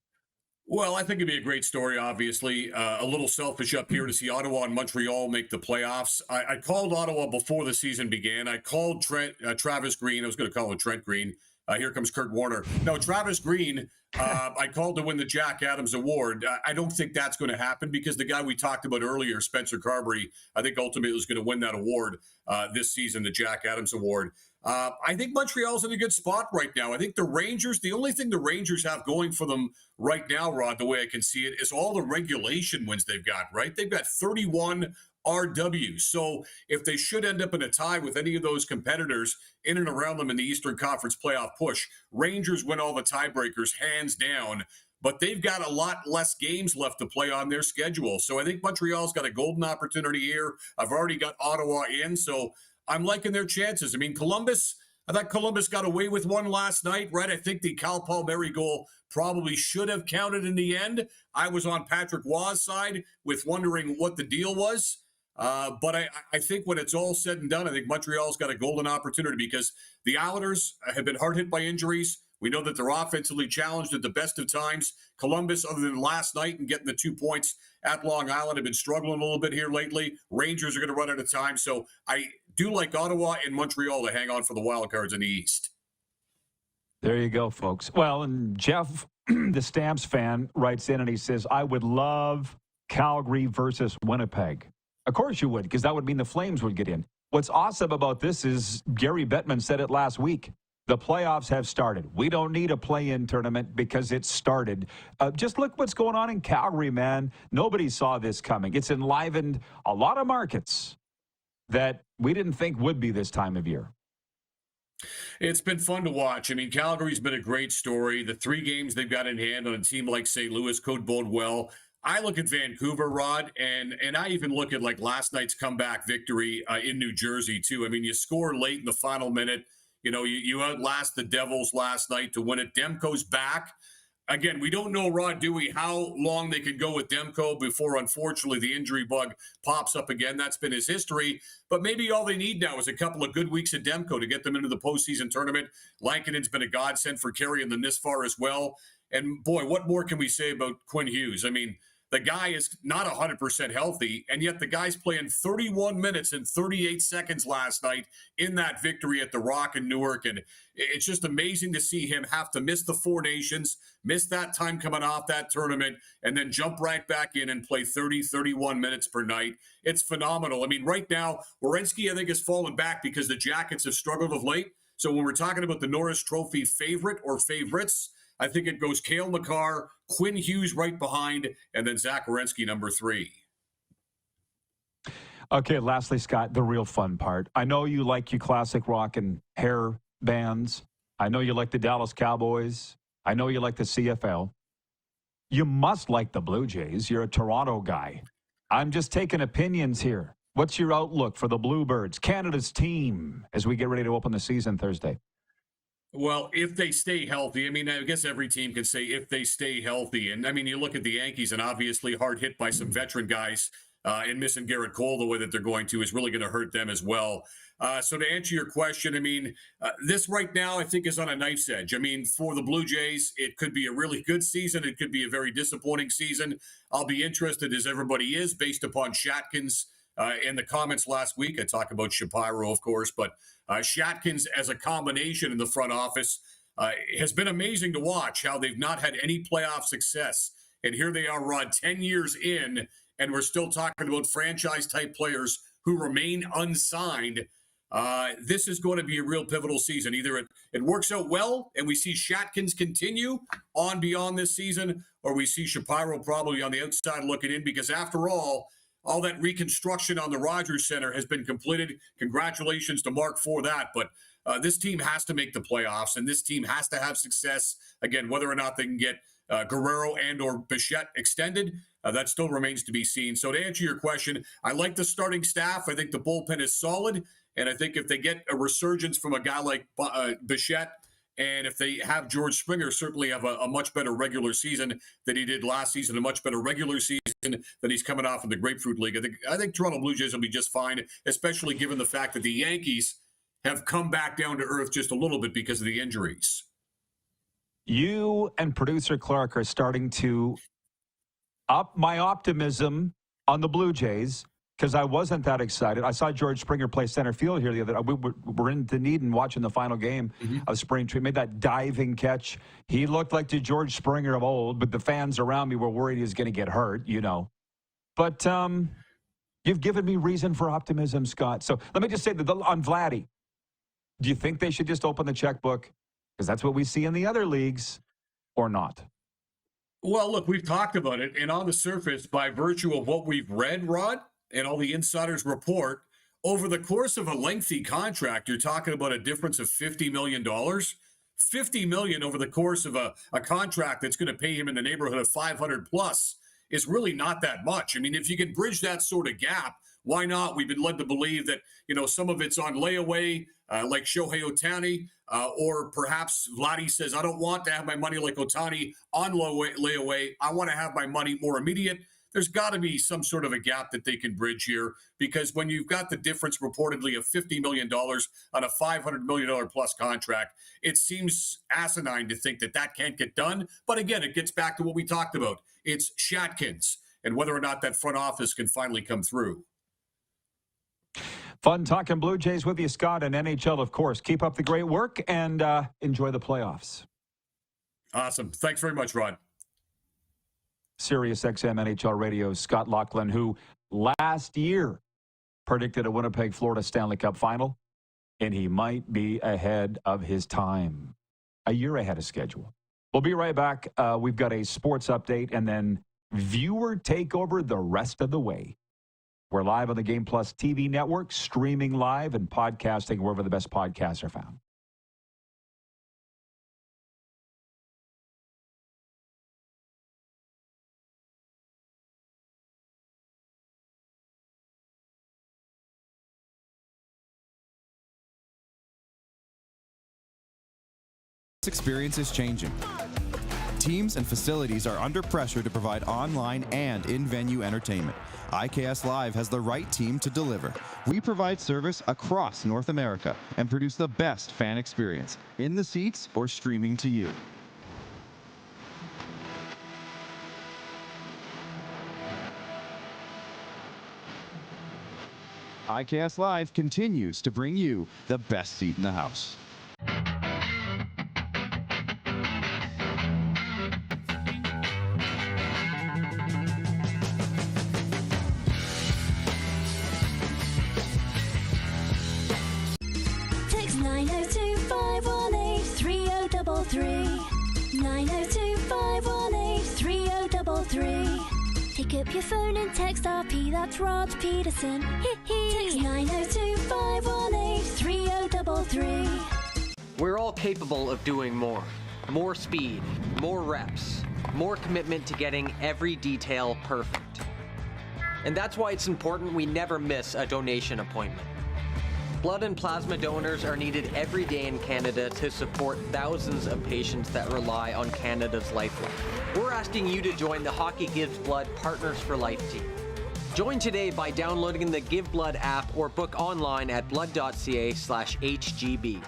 Well, I think it'd be a great story, obviously. A little selfish up here to see Ottawa and Montreal make the playoffs. I called Ottawa before the season began. I called Travis Green. I was going to call him Trent Green. Here comes Kurt Warner. No, Travis Green, I called to win the Jack Adams Award. I don't think that's going to happen, because the guy we talked about earlier, Spencer Carberry, I think ultimately was going to win that award this season, the Jack Adams Award. I think Montreal's in a good spot right now. I think the Rangers, the only thing the Rangers have going for them right now, Rod, the way I can see it, is all the regulation wins they've got, right? They've got 31 RWs. So if they should end up in a tie with any of those competitors in and around them in the Eastern Conference playoff push, Rangers win all the tiebreakers hands down. But they've got a lot less games left to play on their schedule. So I think Montreal's got a golden opportunity here. I've already got Ottawa in, so I'm liking their chances. I mean, Columbus, I thought Columbus got away with one last night, right? I think the Cal Palmieri goal probably should have counted in the end. I was on Patrick Waugh's side with wondering what the deal was. But I think when it's all said and done, I think Montreal's got a golden opportunity, because the Islanders have been hard hit by injuries. We know that they're offensively challenged at the best of times. Columbus, other than last night and getting the 2 points at Long Island, have been struggling a little bit here lately. Rangers are going to run out of time. So I do like Ottawa and Montreal to hang on for the wild cards in the East.
There you go, folks. Well, and Jeff, the Stamps fan, writes in and he says, I would love Calgary versus Winnipeg. Of course you would, because that would mean the Flames would get in. What's awesome about this is Gary Bettman said it last week. The playoffs have started. We don't need a play-in tournament because it's started. Just look what's going on in Calgary, man. Nobody saw this coming. It's enlivened a lot of markets that we didn't think would be this time of year.
It's been fun to watch. I mean, Calgary's been a great story. The 3 games they've got in hand on a team like St. Louis could bode well. I look at Vancouver, Rod, and I even look at like last night's comeback victory in New Jersey, too. I mean, you score late in the final minute. You know, you outlast the Devils last night to win it. Demko's back. Again, we don't know, Rod, do we, how long they can go with Demko before, unfortunately, the injury bug pops up again. That's been his history. But maybe all they need now is a couple of good weeks of Demko to get them into the postseason tournament. Lankinen's been a godsend for carrying them this far as well. And boy, what more can we say about Quinn Hughes? I mean, the guy is not 100% healthy, and yet the guy's playing 31 minutes and 38 seconds last night in that victory at the Rock in Newark. And it's just amazing to see him have to miss the Four Nations, miss that time coming off that tournament, and then jump right back in and play 30, 31 minutes per night. It's phenomenal. I mean, right now, Werenski, I think, has fallen back because the Jackets have struggled of late. So when we're talking about the Norris Trophy favorite or favorites, I think it goes Cale Makar, Quinn Hughes right behind, and then Zach Werenski number 3.
Okay, lastly, Scott, the real fun part. I know you like your classic rock and hair bands. I know you like the Dallas Cowboys. I know you like the CFL. You must like the Blue Jays. You're a Toronto guy. I'm just taking opinions here. What's your outlook for the Bluebirds, Canada's team, as we get ready to open the season Thursday?
Well, if they stay healthy, I mean, I guess every team can say if they stay healthy. And I mean, you look at the Yankees and obviously hard hit by some veteran guys and missing Garrett Cole the way that they're going to is really going to hurt them as well. So to answer your question, I mean, this right now I think is on a knife's edge. I mean, for the Blue Jays, it could be a really good season. It could be a very disappointing season. I'll be interested as everybody is based upon Shatkins in the comments last week. I talk about Shapiro, of course, but Shatkins as a combination in the front office has been amazing to watch how they've not had any playoff success. And here they are, Rod, 10 years in, and we're still talking about franchise-type players who remain unsigned. This is going to be a real pivotal season. Either it works out well and we see Shatkins continue on beyond this season, or we see Shapiro probably on the outside looking in, because after all that reconstruction on the Rogers Center has been completed. Congratulations to Mark for that. But this team has to make the playoffs, and this team has to have success. Again, whether or not they can get Guerrero and or Bichette extended, that still remains to be seen. So to answer your question, I like the starting staff. I think the bullpen is solid. And I think if they get a resurgence from a guy like Bichette, and if they have George Springer certainly have a much better regular season than he did last season, a much better regular season than he's coming off in the Grapefruit League. I think Toronto Blue Jays will be just fine, especially given the fact that the Yankees have come back down to earth just a little bit because of the injuries.
You and producer Clark are starting to up my optimism on the Blue Jays, because I wasn't that excited. I saw George Springer play center field here the other day. We were in Dunedin watching the final game of spring training. Made that diving catch. He looked like the George Springer of old, but the fans around me were worried he was going to get hurt, you know. But you've given me reason for optimism, Scott. So let me just say that on Vladdy, do you think they should just open the checkbook? Because that's what we see in the other leagues, or not?
Well, look, we've talked about it. And on the surface, by virtue of what we've read, Rod, and all the insiders report, over the course of a lengthy contract, you're talking about a difference of $50 million. $50 million over the course of a contract that's going to pay him in the neighborhood of 500 plus is really not that much. I mean, if you can bridge that sort of gap, why not? We've been led to believe that, you know, some of it's on layaway, like Shohei Ohtani, or perhaps Vladdy says, I don't want to have my money like Ohtani on layaway. I want to have my money more immediate. There's got to be some sort of a gap that they can bridge here, because when you've got the difference reportedly of $50 million on a $500 million plus contract, it seems asinine to think that that can't get done. But again, it gets back to what we talked about. It's Shatkins and whether or not that front office can finally come through.
Fun talking Blue Jays with you, Scott, and NHL, of course. Keep up the great work and enjoy the playoffs.
Awesome. Thanks very much, Rod.
SiriusXM NHL Radio's Scott Laughlin, who last year predicted a Winnipeg, Florida Stanley Cup final, and he might be ahead of his time, a year ahead of schedule. We'll be right back. We've got a sports update and then viewer takeover the rest of the way. We're live on the Game Plus TV network, streaming live and podcasting wherever the best podcasts are found.
This experience is changing. Teams and facilities are under pressure to provide online and in-venue entertainment. IKS Live has the right team to deliver. We provide service across North America and produce the best fan experience in the seats or streaming to you. IKS Live continues to bring you the best seat in the house.
Text 902-518-3033. 902-518-3033. Pick up your phone and text RP, that's Rod Pedersen. Text 902-518-3033.
We're all capable of doing more. More speed, more reps, more commitment to getting every detail perfect. And that's why it's important we never miss a donation appointment. Blood and plasma donors are needed every day in Canada to support thousands of patients that rely on Canada's lifeline. We're asking you to join the Hockey Gives Blood Partners for Life team. Join today by downloading the Give Blood app or book online at blood.ca/HGB.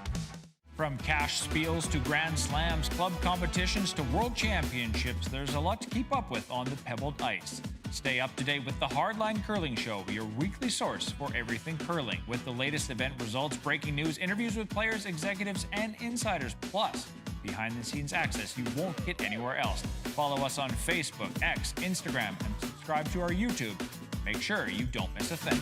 From cash spiels to Grand Slams, club competitions to world championships, there's a lot to keep up with on the pebbled ice. Stay up to date with the Hardline Curling Show, your weekly source for everything curling, with the latest event results, breaking news, interviews with players, executives, and insiders, plus behind-the-scenes access you won't get anywhere else. Follow us on Facebook, X, Instagram, and subscribe to our YouTube. Make sure you don't miss a thing.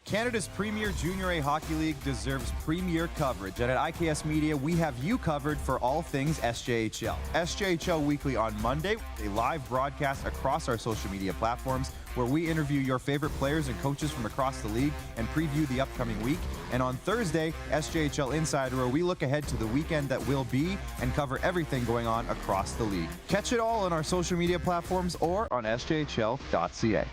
Canada's premier Junior A Hockey League deserves premier coverage, and at IKS Media, we have you covered for all things SJHL. SJHL Weekly on Monday, a live broadcast across our social media platforms where we interview your favorite players and coaches from across the league and preview the upcoming week. And on Thursday, SJHL Insider, where we look ahead to the weekend that will be and cover everything going on across the league. Catch it all on our social media platforms or on sjhl.ca.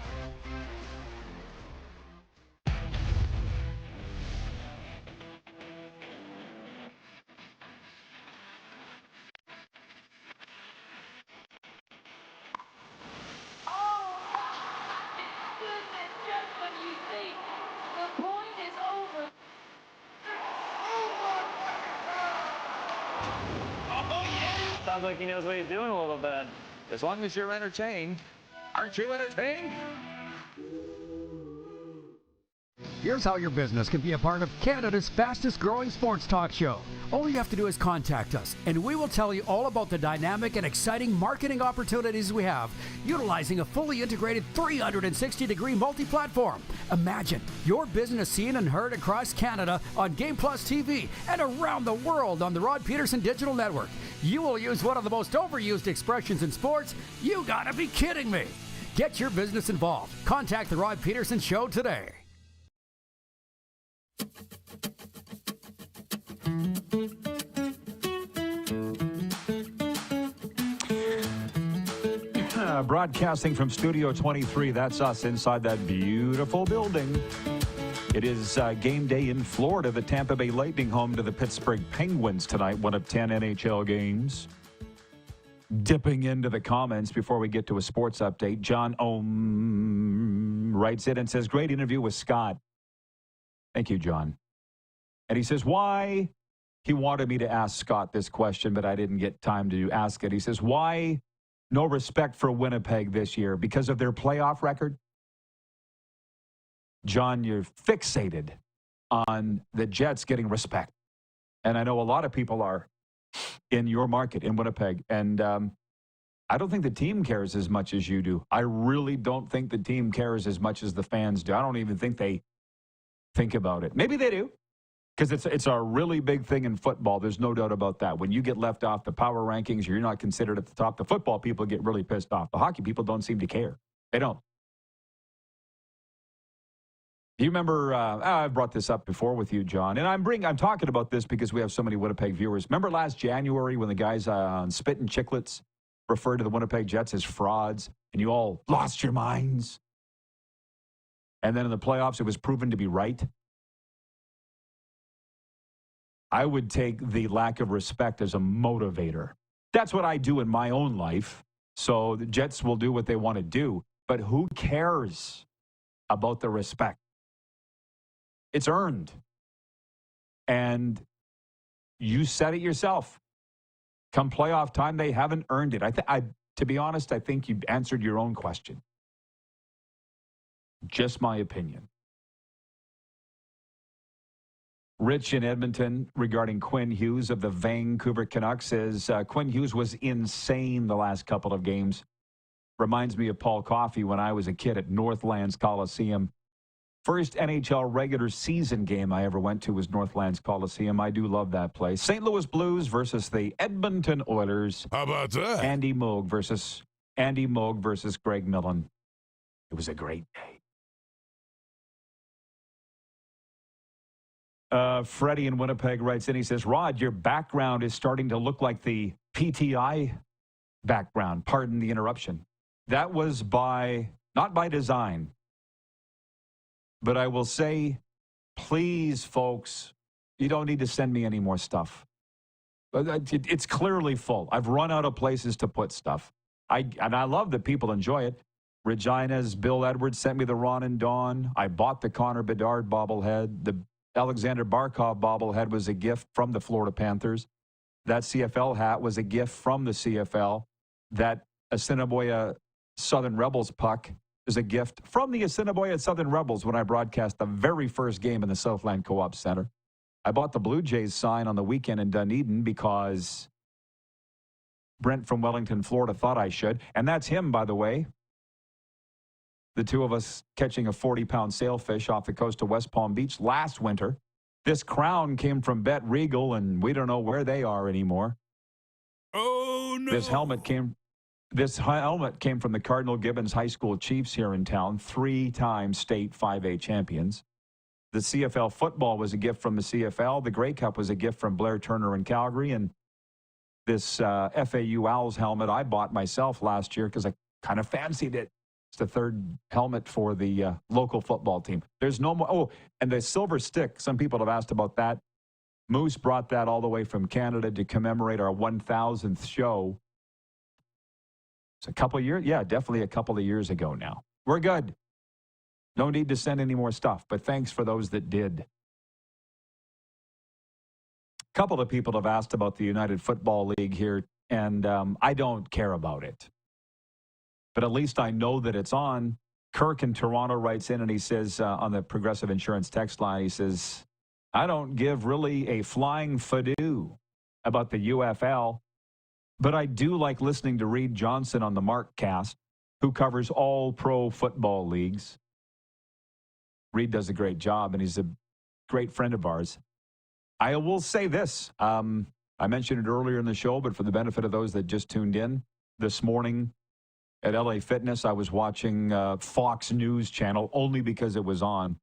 Sounds like he knows what he's doing a little bit.
As long as you're entertained. Aren't you entertained?
Here's how your business can be a part of Canada's fastest growing sports talk show. All you have to do is contact us, and we will tell you all about the dynamic and exciting marketing opportunities we have, utilizing a fully integrated 360-degree multi-platform. Imagine your business seen and heard across Canada on Game Plus TV and around the world on the Rod Pedersen Digital Network. You will use one of the most overused expressions in sports. You gotta be kidding me. Get your business involved. Contact the Rod Pedersen Show today.
Broadcasting from Studio 23, that's us inside that beautiful building. It is game day in Florida. The Tampa Bay Lightning home to the Pittsburgh Penguins tonight, one of 10 NHL games. Dipping into the comments before we get to a sports update, John Ohm writes it and says, great interview with Scott. Thank you, John. And he says, why? He wanted me to ask Scott this question, but I didn't get time to ask it. He says, why no respect for Winnipeg this year? Because of their playoff record? John, you're fixated on the Jets getting respect. And I know a lot of people are in your market, in Winnipeg. And I don't think the team cares as much as you do. I really don't think the team cares as much as the fans do. I don't even think they think about it. Maybe they do, because it's a really big thing in football. There's no doubt about that. When you get left off the power rankings, you're not considered at the top. The football people get really pissed off. The hockey people don't seem to care. They don't. You remember, I've brought this up before with you, John, and I'm talking about this because we have so many Winnipeg viewers. Remember last January when the guys on Spit and Chicklets referred to the Winnipeg Jets as frauds, and you all lost your minds? And then in the playoffs, it was proven to be right. I would take the lack of respect as a motivator. That's what I do in my own life. So the Jets will do what they want to do. But who cares about the respect? It's earned. And you said it yourself. Come playoff time, they haven't earned it. to be honest, I think you answered your own question. Just my opinion. Rich in Edmonton regarding Quinn Hughes of the Vancouver Canucks says Quinn Hughes was insane the last couple of games. Reminds me of Paul Coffey when I was a kid at Northlands Coliseum. First NHL regular season game I ever went to was Northlands Coliseum. I do love that place. St. Louis Blues versus the Edmonton Oilers.
How about that?
Andy Moog versus Greg Millen. It was a great day. Freddie in Winnipeg writes in, he says, Rod, your background is starting to look like the PTI background. Pardon the interruption. That was not by design. But I will say, please, folks, you don't need to send me any more stuff. It's clearly full. I've run out of places to put stuff. And I love that people enjoy it. Regina's Bill Edwards sent me the Ron and Dawn. I bought the Connor Bedard bobblehead. The Alexander Barkov bobblehead was a gift from the Florida Panthers. That CFL hat was a gift from the CFL. That Assiniboia Southern Rebels puck is a gift from the Assiniboia Southern Rebels when I broadcast the very first game in the Southland Co-op Center. I bought the Blue Jays sign on the weekend in Dunedin because Brent from Wellington, Florida thought I should. And that's him, by the way. The two of us catching a 40-pound sailfish off the coast of West Palm Beach last winter. This crown came from Bet Regal, and we don't know where they are anymore.
Oh, no.
This helmet came from the Cardinal Gibbons High School Chiefs here in town, 3-time state 5A champions. The CFL football was a gift from the CFL. The Grey Cup was a gift from Blair Turner in Calgary. And this FAU Owls helmet I bought myself last year because I kind of fancied it. It's the third helmet for the local football team. There's no more. Oh, and the silver stick. Some people have asked about that. Moose brought that all the way from Canada to commemorate our 1,000th show. It's a couple of years. Yeah, definitely a couple of years ago now. We're good. No need to send any more stuff, but thanks for those that did. A couple of people have asked about the United Football League here, and I don't care about it. But at least I know that it's on. Kirk in Toronto writes in, and he says on the Progressive Insurance text line, he says, I don't give really a flying fadoo about the UFL, but I do like listening to Reed Johnson on the Markcast, who covers all pro football leagues. Reed does a great job, and he's a great friend of ours. I will say this. I mentioned it earlier in the show, but for the benefit of those that just tuned in, this morning at LA Fitness, I was watching Fox News Channel only because it was on.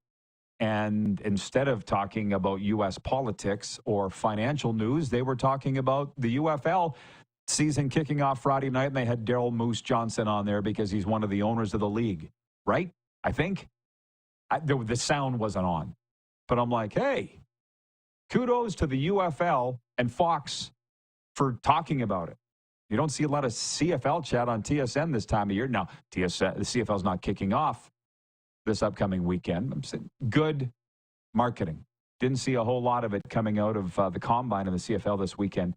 And instead of talking about U.S. politics or financial news, they were talking about the UFL season kicking off Friday night, and they had Daryl Moose Johnson on there because he's one of the owners of the league, right? I think. The sound wasn't on. But I'm like, hey, kudos to the UFL and Fox for talking about it. You don't see a lot of CFL chat on TSN this time of year. Now, the CFL's not kicking off this upcoming weekend. I'm saying good marketing. Didn't see a whole lot of it coming out of the Combine in the CFL this weekend.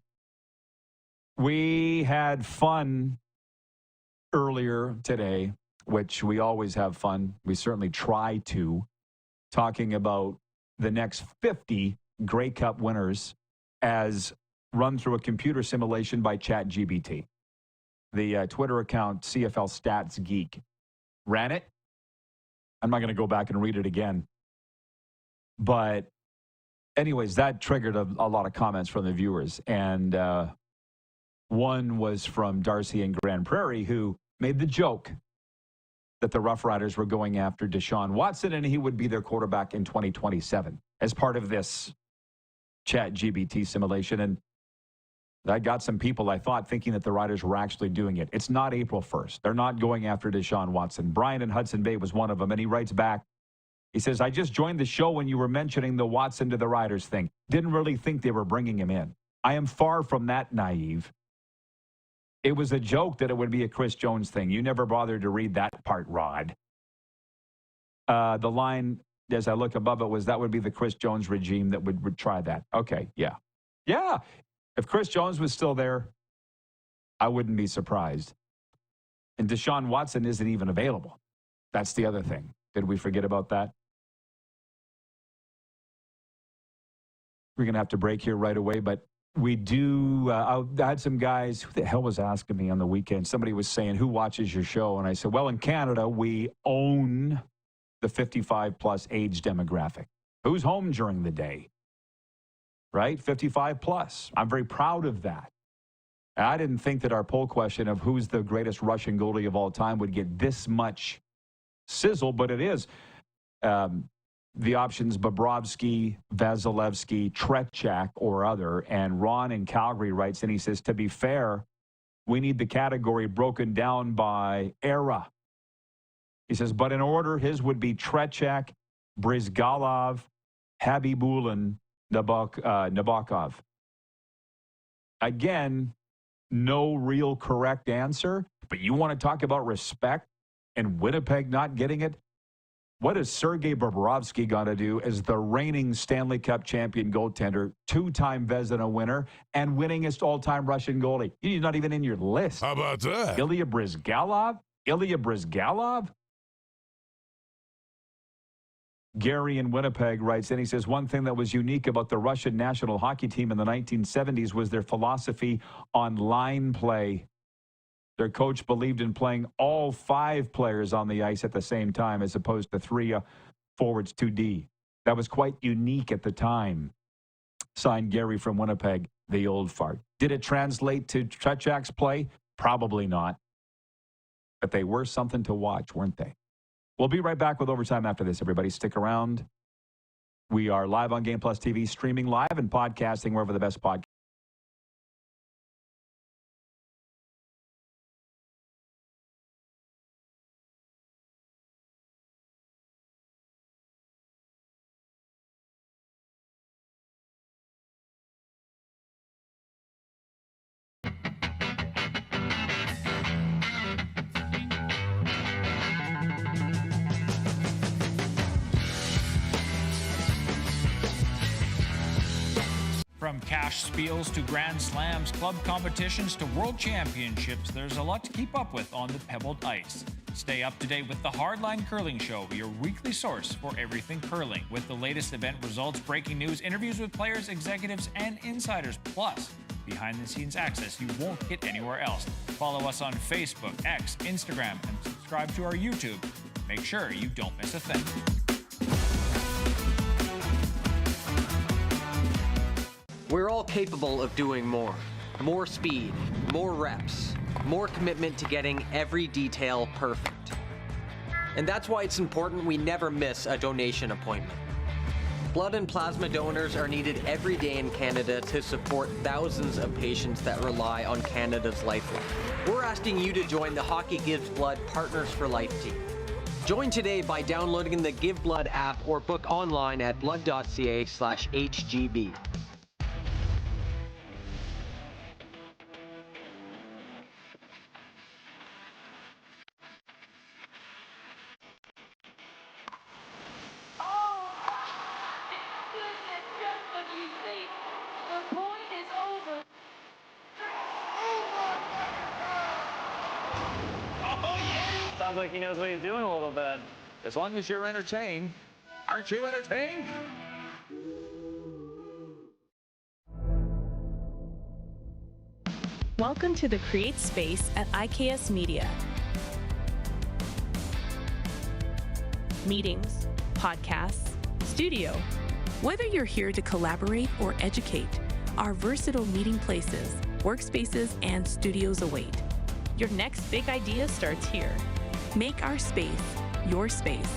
We had fun earlier today, which we always have fun. We certainly try to, talking about the next 50 Grey Cup winners as run through a computer simulation by ChatGPT. The Twitter account, CFL Stats Geek, ran it. I'm not going to go back and read it again. But anyways, that triggered a lot of comments from the viewers. And one was from Darcy in Grand Prairie, who made the joke that the Rough Riders were going after Deshaun Watson and he would be their quarterback in 2027 as part of this ChatGPT simulation. And that got some people, I thought, thinking that the Riders were actually doing it. It's not April 1st. They're not going after Deshaun Watson. Brian in Hudson Bay was one of them, and he writes back. He says, I just joined the show when you were mentioning the Watson to the Riders thing. Didn't really think they were bringing him in. I am far from that naive. It was a joke that it would be a Chris Jones thing. You never bothered to read that part, Rod. The line, as I look above it, was that would be the Chris Jones regime that would try that. Okay, yeah. Yeah, if Chris Jones was still there, I wouldn't be surprised. And Deshaun Watson isn't even available. That's the other thing. Did we forget about that? We're going to have to break here right away, but we do. I had some guys, who the hell was asking me on the weekend? Somebody was saying, who watches your show? And I said, well, in Canada, we own the 55-plus age demographic. Who's home during the day? Right? 55-plus. I'm very proud of that. And I didn't think that our poll question of who's the greatest Russian goalie of all time would get this much sizzle, but it is. The options Bobrovsky, Vasilevsky, Tretiak, or other. And Ron in Calgary writes in, he says, to be fair, we need the category broken down by era. He says, but in order, his would be Tretiak, Brizgalov, Habibulin, Nabokov. Again, no real correct answer, but you want to talk about respect and Winnipeg not getting it? What is Sergei Bobrovsky going to do as the reigning Stanley Cup champion goaltender, two-time Vezina winner, and winningest all-time Russian goalie? He's not even in your list.
How about that?
Ilya Brizgalov? Gary in Winnipeg writes in, he says, one thing that was unique about the Russian national hockey team in the 1970s was their philosophy on line play. Their coach believed in playing all 5 players on the ice at the same time as opposed to 3 forwards, 2D. That was quite unique at the time. Signed Gary from Winnipeg, the old fart. Did it translate to Tretiak's play? Probably not. But they were something to watch, weren't they? We'll be right back with Overtime after this. Everybody stick around. We are live on Game Plus TV, streaming live and podcasting wherever the best podcast.
From cash spiels to Grand Slams, club competitions to world championships, there's a lot to keep up with on the pebbled ice. Stay up to date with the Hardline Curling Show, your weekly source for everything curling, with the latest event results, breaking news, interviews with players, executives, and insiders, plus behind-the-scenes access you won't get anywhere else. Follow us on Facebook, X, Instagram, and subscribe to our YouTube. Make sure you don't miss a thing.
We're all capable of doing more. More speed, more reps, more commitment to getting every detail perfect. And that's why it's important we never miss a donation appointment. Blood and plasma donors are needed every day in Canada to support thousands of patients that rely on Canada's lifeline. We're asking you to join the Hockey Gives Blood Partners for Life team. Join today by downloading the Give Blood app or book online at blood.ca/HGB.
Sounds like he knows what he's doing a little bit.
As long as you're entertained. Aren't you entertained?
Welcome to the Create Space at IKS Media. Meetings, podcasts, studio. Whether you're here to collaborate or educate, our versatile meeting places, workspaces, and studios await. Your next big idea starts here. Make our space your space.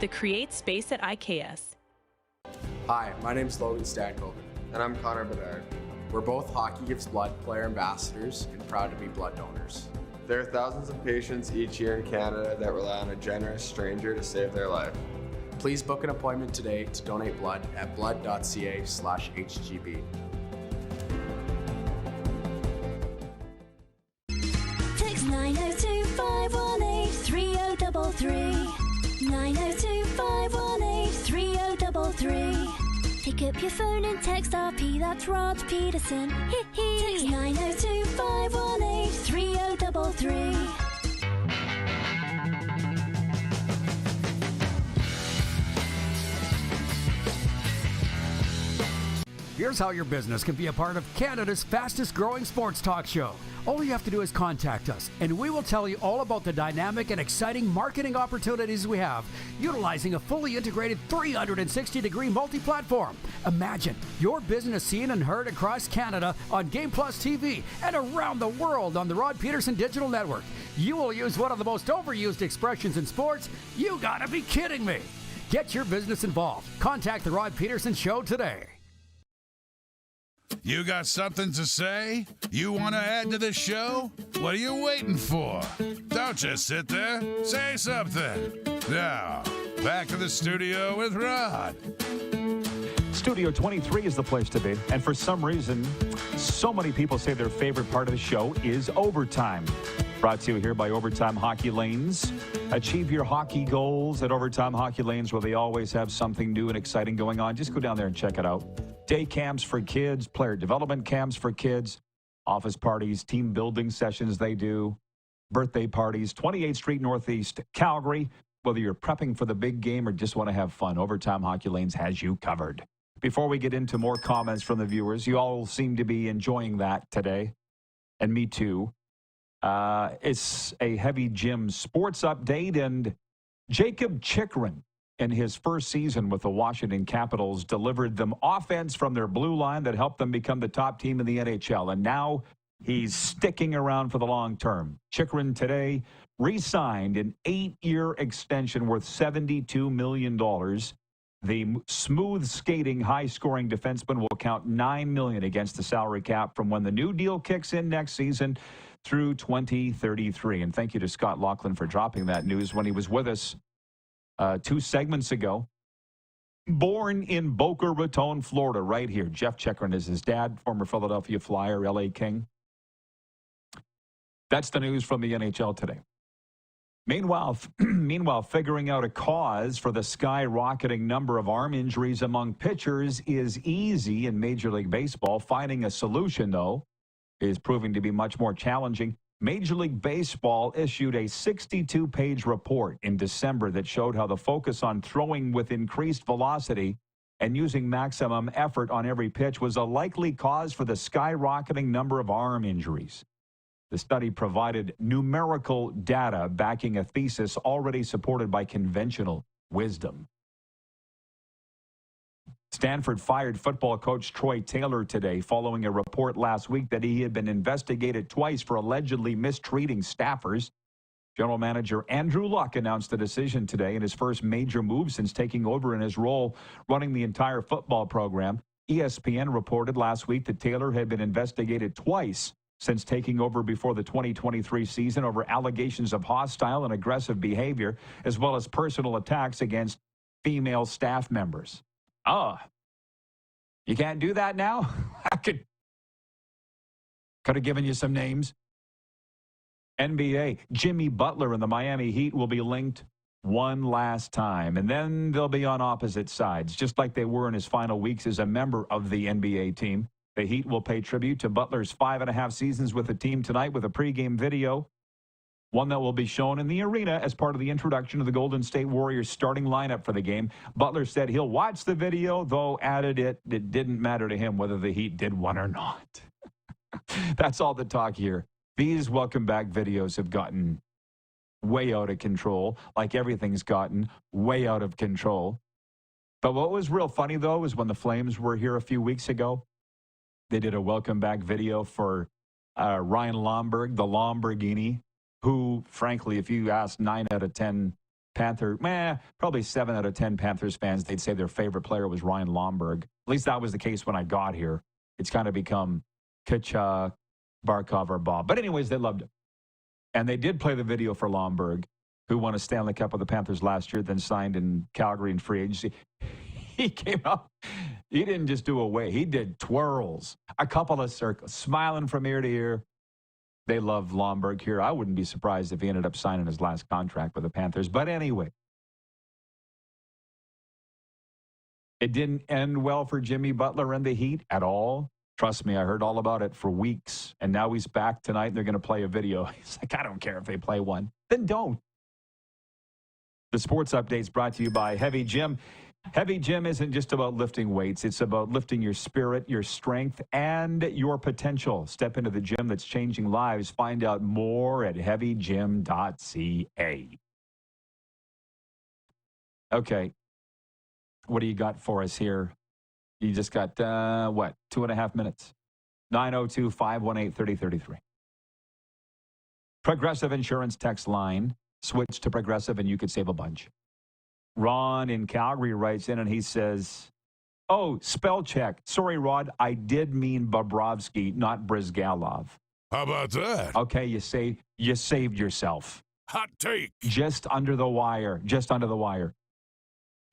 The Create Space at IKS.
Hi, my name's Logan Stankoven.
And I'm Connor Bedard.
We're both Hockey Gives Blood player ambassadors and proud to be blood donors.
There are thousands of patients each year in Canada that rely on a generous stranger to save their life.
Please book an appointment today to donate blood at blood.ca/HGB.
Text 902-518-3033. 902-518-3033. Pick up your phone and text RP, that's Rod Pedersen. Text 902 518 3033.
Here's how your business can be a part of Canada's fastest growing sports talk show. All you have to do is contact us, and we will tell you all about the dynamic and exciting marketing opportunities we have, utilizing a fully integrated 360-degree multi-platform. Imagine your business seen and heard across Canada on Game Plus TV and around the world on the Rod Pedersen Digital Network. You will use one of the most overused expressions in sports. You gotta be kidding me. Get your business involved. Contact the Rod Pedersen Show today.
You got something to say? You want to add to the show? What are you waiting for? Don't just sit there. Say something. Now, back to the studio with Rod.
Studio 23 is the place to be. And for some reason, so many people say their favorite part of the show is overtime. Brought to you here by Overtime Hockey Lanes. Achieve your hockey goals at Overtime Hockey Lanes, where they always have something new and exciting going on. Just go down there and check it out. Day camps for kids, player development camps for kids, office parties, team building sessions they do, birthday parties, 28th Street Northeast, Calgary. Whether you're prepping for the big game or just want to have fun, Overtime Hockey Lanes has you covered. Before we get into more comments from the viewers, you all seem to be enjoying that today, and me too. It's a heavy gym sports update, and Jacob Chychrun, in his first season with the Washington Capitals, delivered them offense from their blue line that helped them become the top team in the NHL. And now he's sticking around for the long term. Chychrun today re-signed an 8-year extension worth $72 million. The smooth skating, high-scoring defenseman will count $9 million against the salary cap from when the new deal kicks in next season through 2033. And thank you to Scott Laughlin for dropping that news when he was with us 2 segments ago. Born in Boca Raton, Florida, right here. Jeff Chychrun is his dad, former Philadelphia Flyer, LA King. That's the news from the NHL today. Meanwhile, figuring out a cause for the skyrocketing number of arm injuries among pitchers is easy in Major League Baseball. Finding a solution, though, is proving to be much more challenging. Major League Baseball issued a 62-page report in December that showed how the focus on throwing with increased velocity and using maximum effort on every pitch was a likely cause for the skyrocketing number of arm injuries. The study provided numerical data backing a thesis already supported by conventional wisdom. Stanford fired football coach Troy Taylor today following a report last week that he had been investigated twice for allegedly mistreating staffers. General manager Andrew Luck announced the decision today in his first major move since taking over in his role running the entire football program. ESPN reported last week that Taylor had been investigated twice since taking over before the 2023 season over allegations of hostile and aggressive behavior, as well as personal attacks against female staff members. You can't do that now? I could have given you some names. NBA, Jimmy Butler and the Miami Heat will be linked one last time, and then they'll be on opposite sides, just like they were in his final weeks as a member of the NBA team. The Heat will pay tribute to Butler's 5.5 seasons with the team tonight with a pregame video, one that will be shown in the arena as part of the introduction of the Golden State Warriors starting lineup for the game. Butler said he'll watch the video, though added it didn't matter to him whether the Heat did one or not. That's all the talk here. These welcome back videos have gotten way out of control, like everything's gotten way out of control. But what was real funny, though, is when the Flames were here a few weeks ago, they did a welcome back video for Ryan Lomberg, the Lamborghini, who, frankly, if you ask 9 out of 10 probably 7 out of 10 Panthers fans, they'd say their favorite player was Ryan Lomberg. At least that was the case when I got here. It's kind of become Kachuk, Barkov, or Bob. But anyways, they loved it. And they did play the video for Lomberg, who won a Stanley Cup with the Panthers last year, then signed in Calgary in free agency. He came up. He didn't just do a wave. He did twirls, a couple of circles, smiling from ear to ear. They love Lomberg here. I wouldn't be surprised if he ended up signing his last contract with the Panthers. But anyway, It didn't end well for Jimmy Butler and the Heat at all. Trust me, I heard all about it for weeks. And now he's back tonight, and they're going to play a video. He's like, I don't care if they play one. Then don't. The sports update is brought to you by Heavy Gym. Heavy Gym isn't just about lifting weights. It's about lifting your spirit, your strength, and your potential. Step into the gym that's changing lives. Find out more at heavygym.ca. Okay. What do you got for us here? You just got, 2.5 minutes? 902-518-3033. Progressive Insurance text line. Switch to Progressive and you could save a bunch. Ron in Calgary writes in and he says, oh, spell check. Sorry, Rod, I did mean Bobrovsky, not Brizgalov.
How about that?
Okay, you saved yourself.
Hot take.
Just under the wire.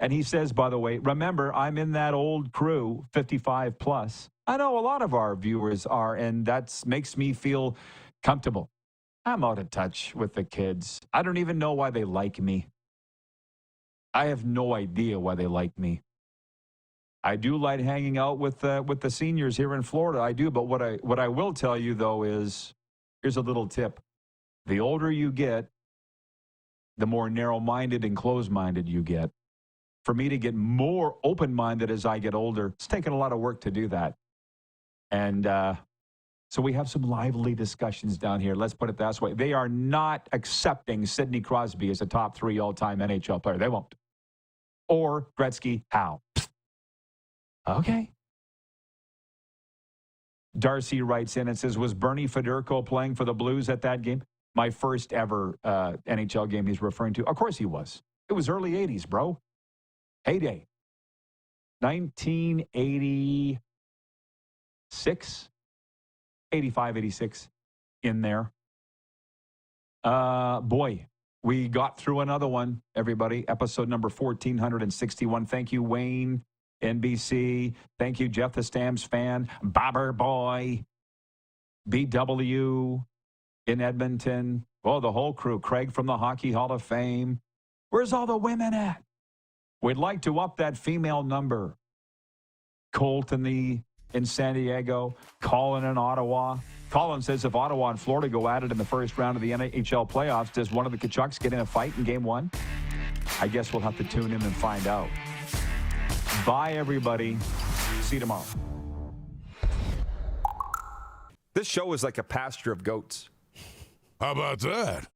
And he says, by the way, remember, I'm in that old crew, 55 plus. I know a lot of our viewers are, and that makes me feel comfortable. I'm out of touch with the kids. I don't even know why they like me. I have no idea why they like me. I do like hanging out with the seniors here in Florida. I do, but what I will tell you, though, is here's a little tip. The older you get, the more narrow-minded and closed-minded you get. For me to get more open-minded as I get older, it's taken a lot of work to do that. And so we have some lively discussions down here. Let's put it that way. They are not accepting Sidney Crosby as a top 3 all-time NHL player. They won't. Or Gretzky, how? Okay. Darcy writes in and says, was Bernie Federko playing for the Blues at that game? My first ever NHL game he's referring to. Of course he was. It was early 80s, bro. Heyday. 1986, 85, 86 in there. Boy, we got through another one, everybody. Episode number 1461. Thank you, Wayne, NBC. Thank you, Jeff the Stamps fan. Bobber Boy, BW in Edmonton. Oh, the whole crew. Craig from the Hockey Hall of Fame. Where's all the women at? We'd like to up that female number. Colt in San Diego. Colin in Ottawa. Colin says if Ottawa and Florida go at it in the first round of the NHL playoffs, does one of the Kachucks get in a fight in game 1? I guess we'll have to tune in and find out. Bye, everybody. See you tomorrow.
This show is like a pasture of goats.
How about that?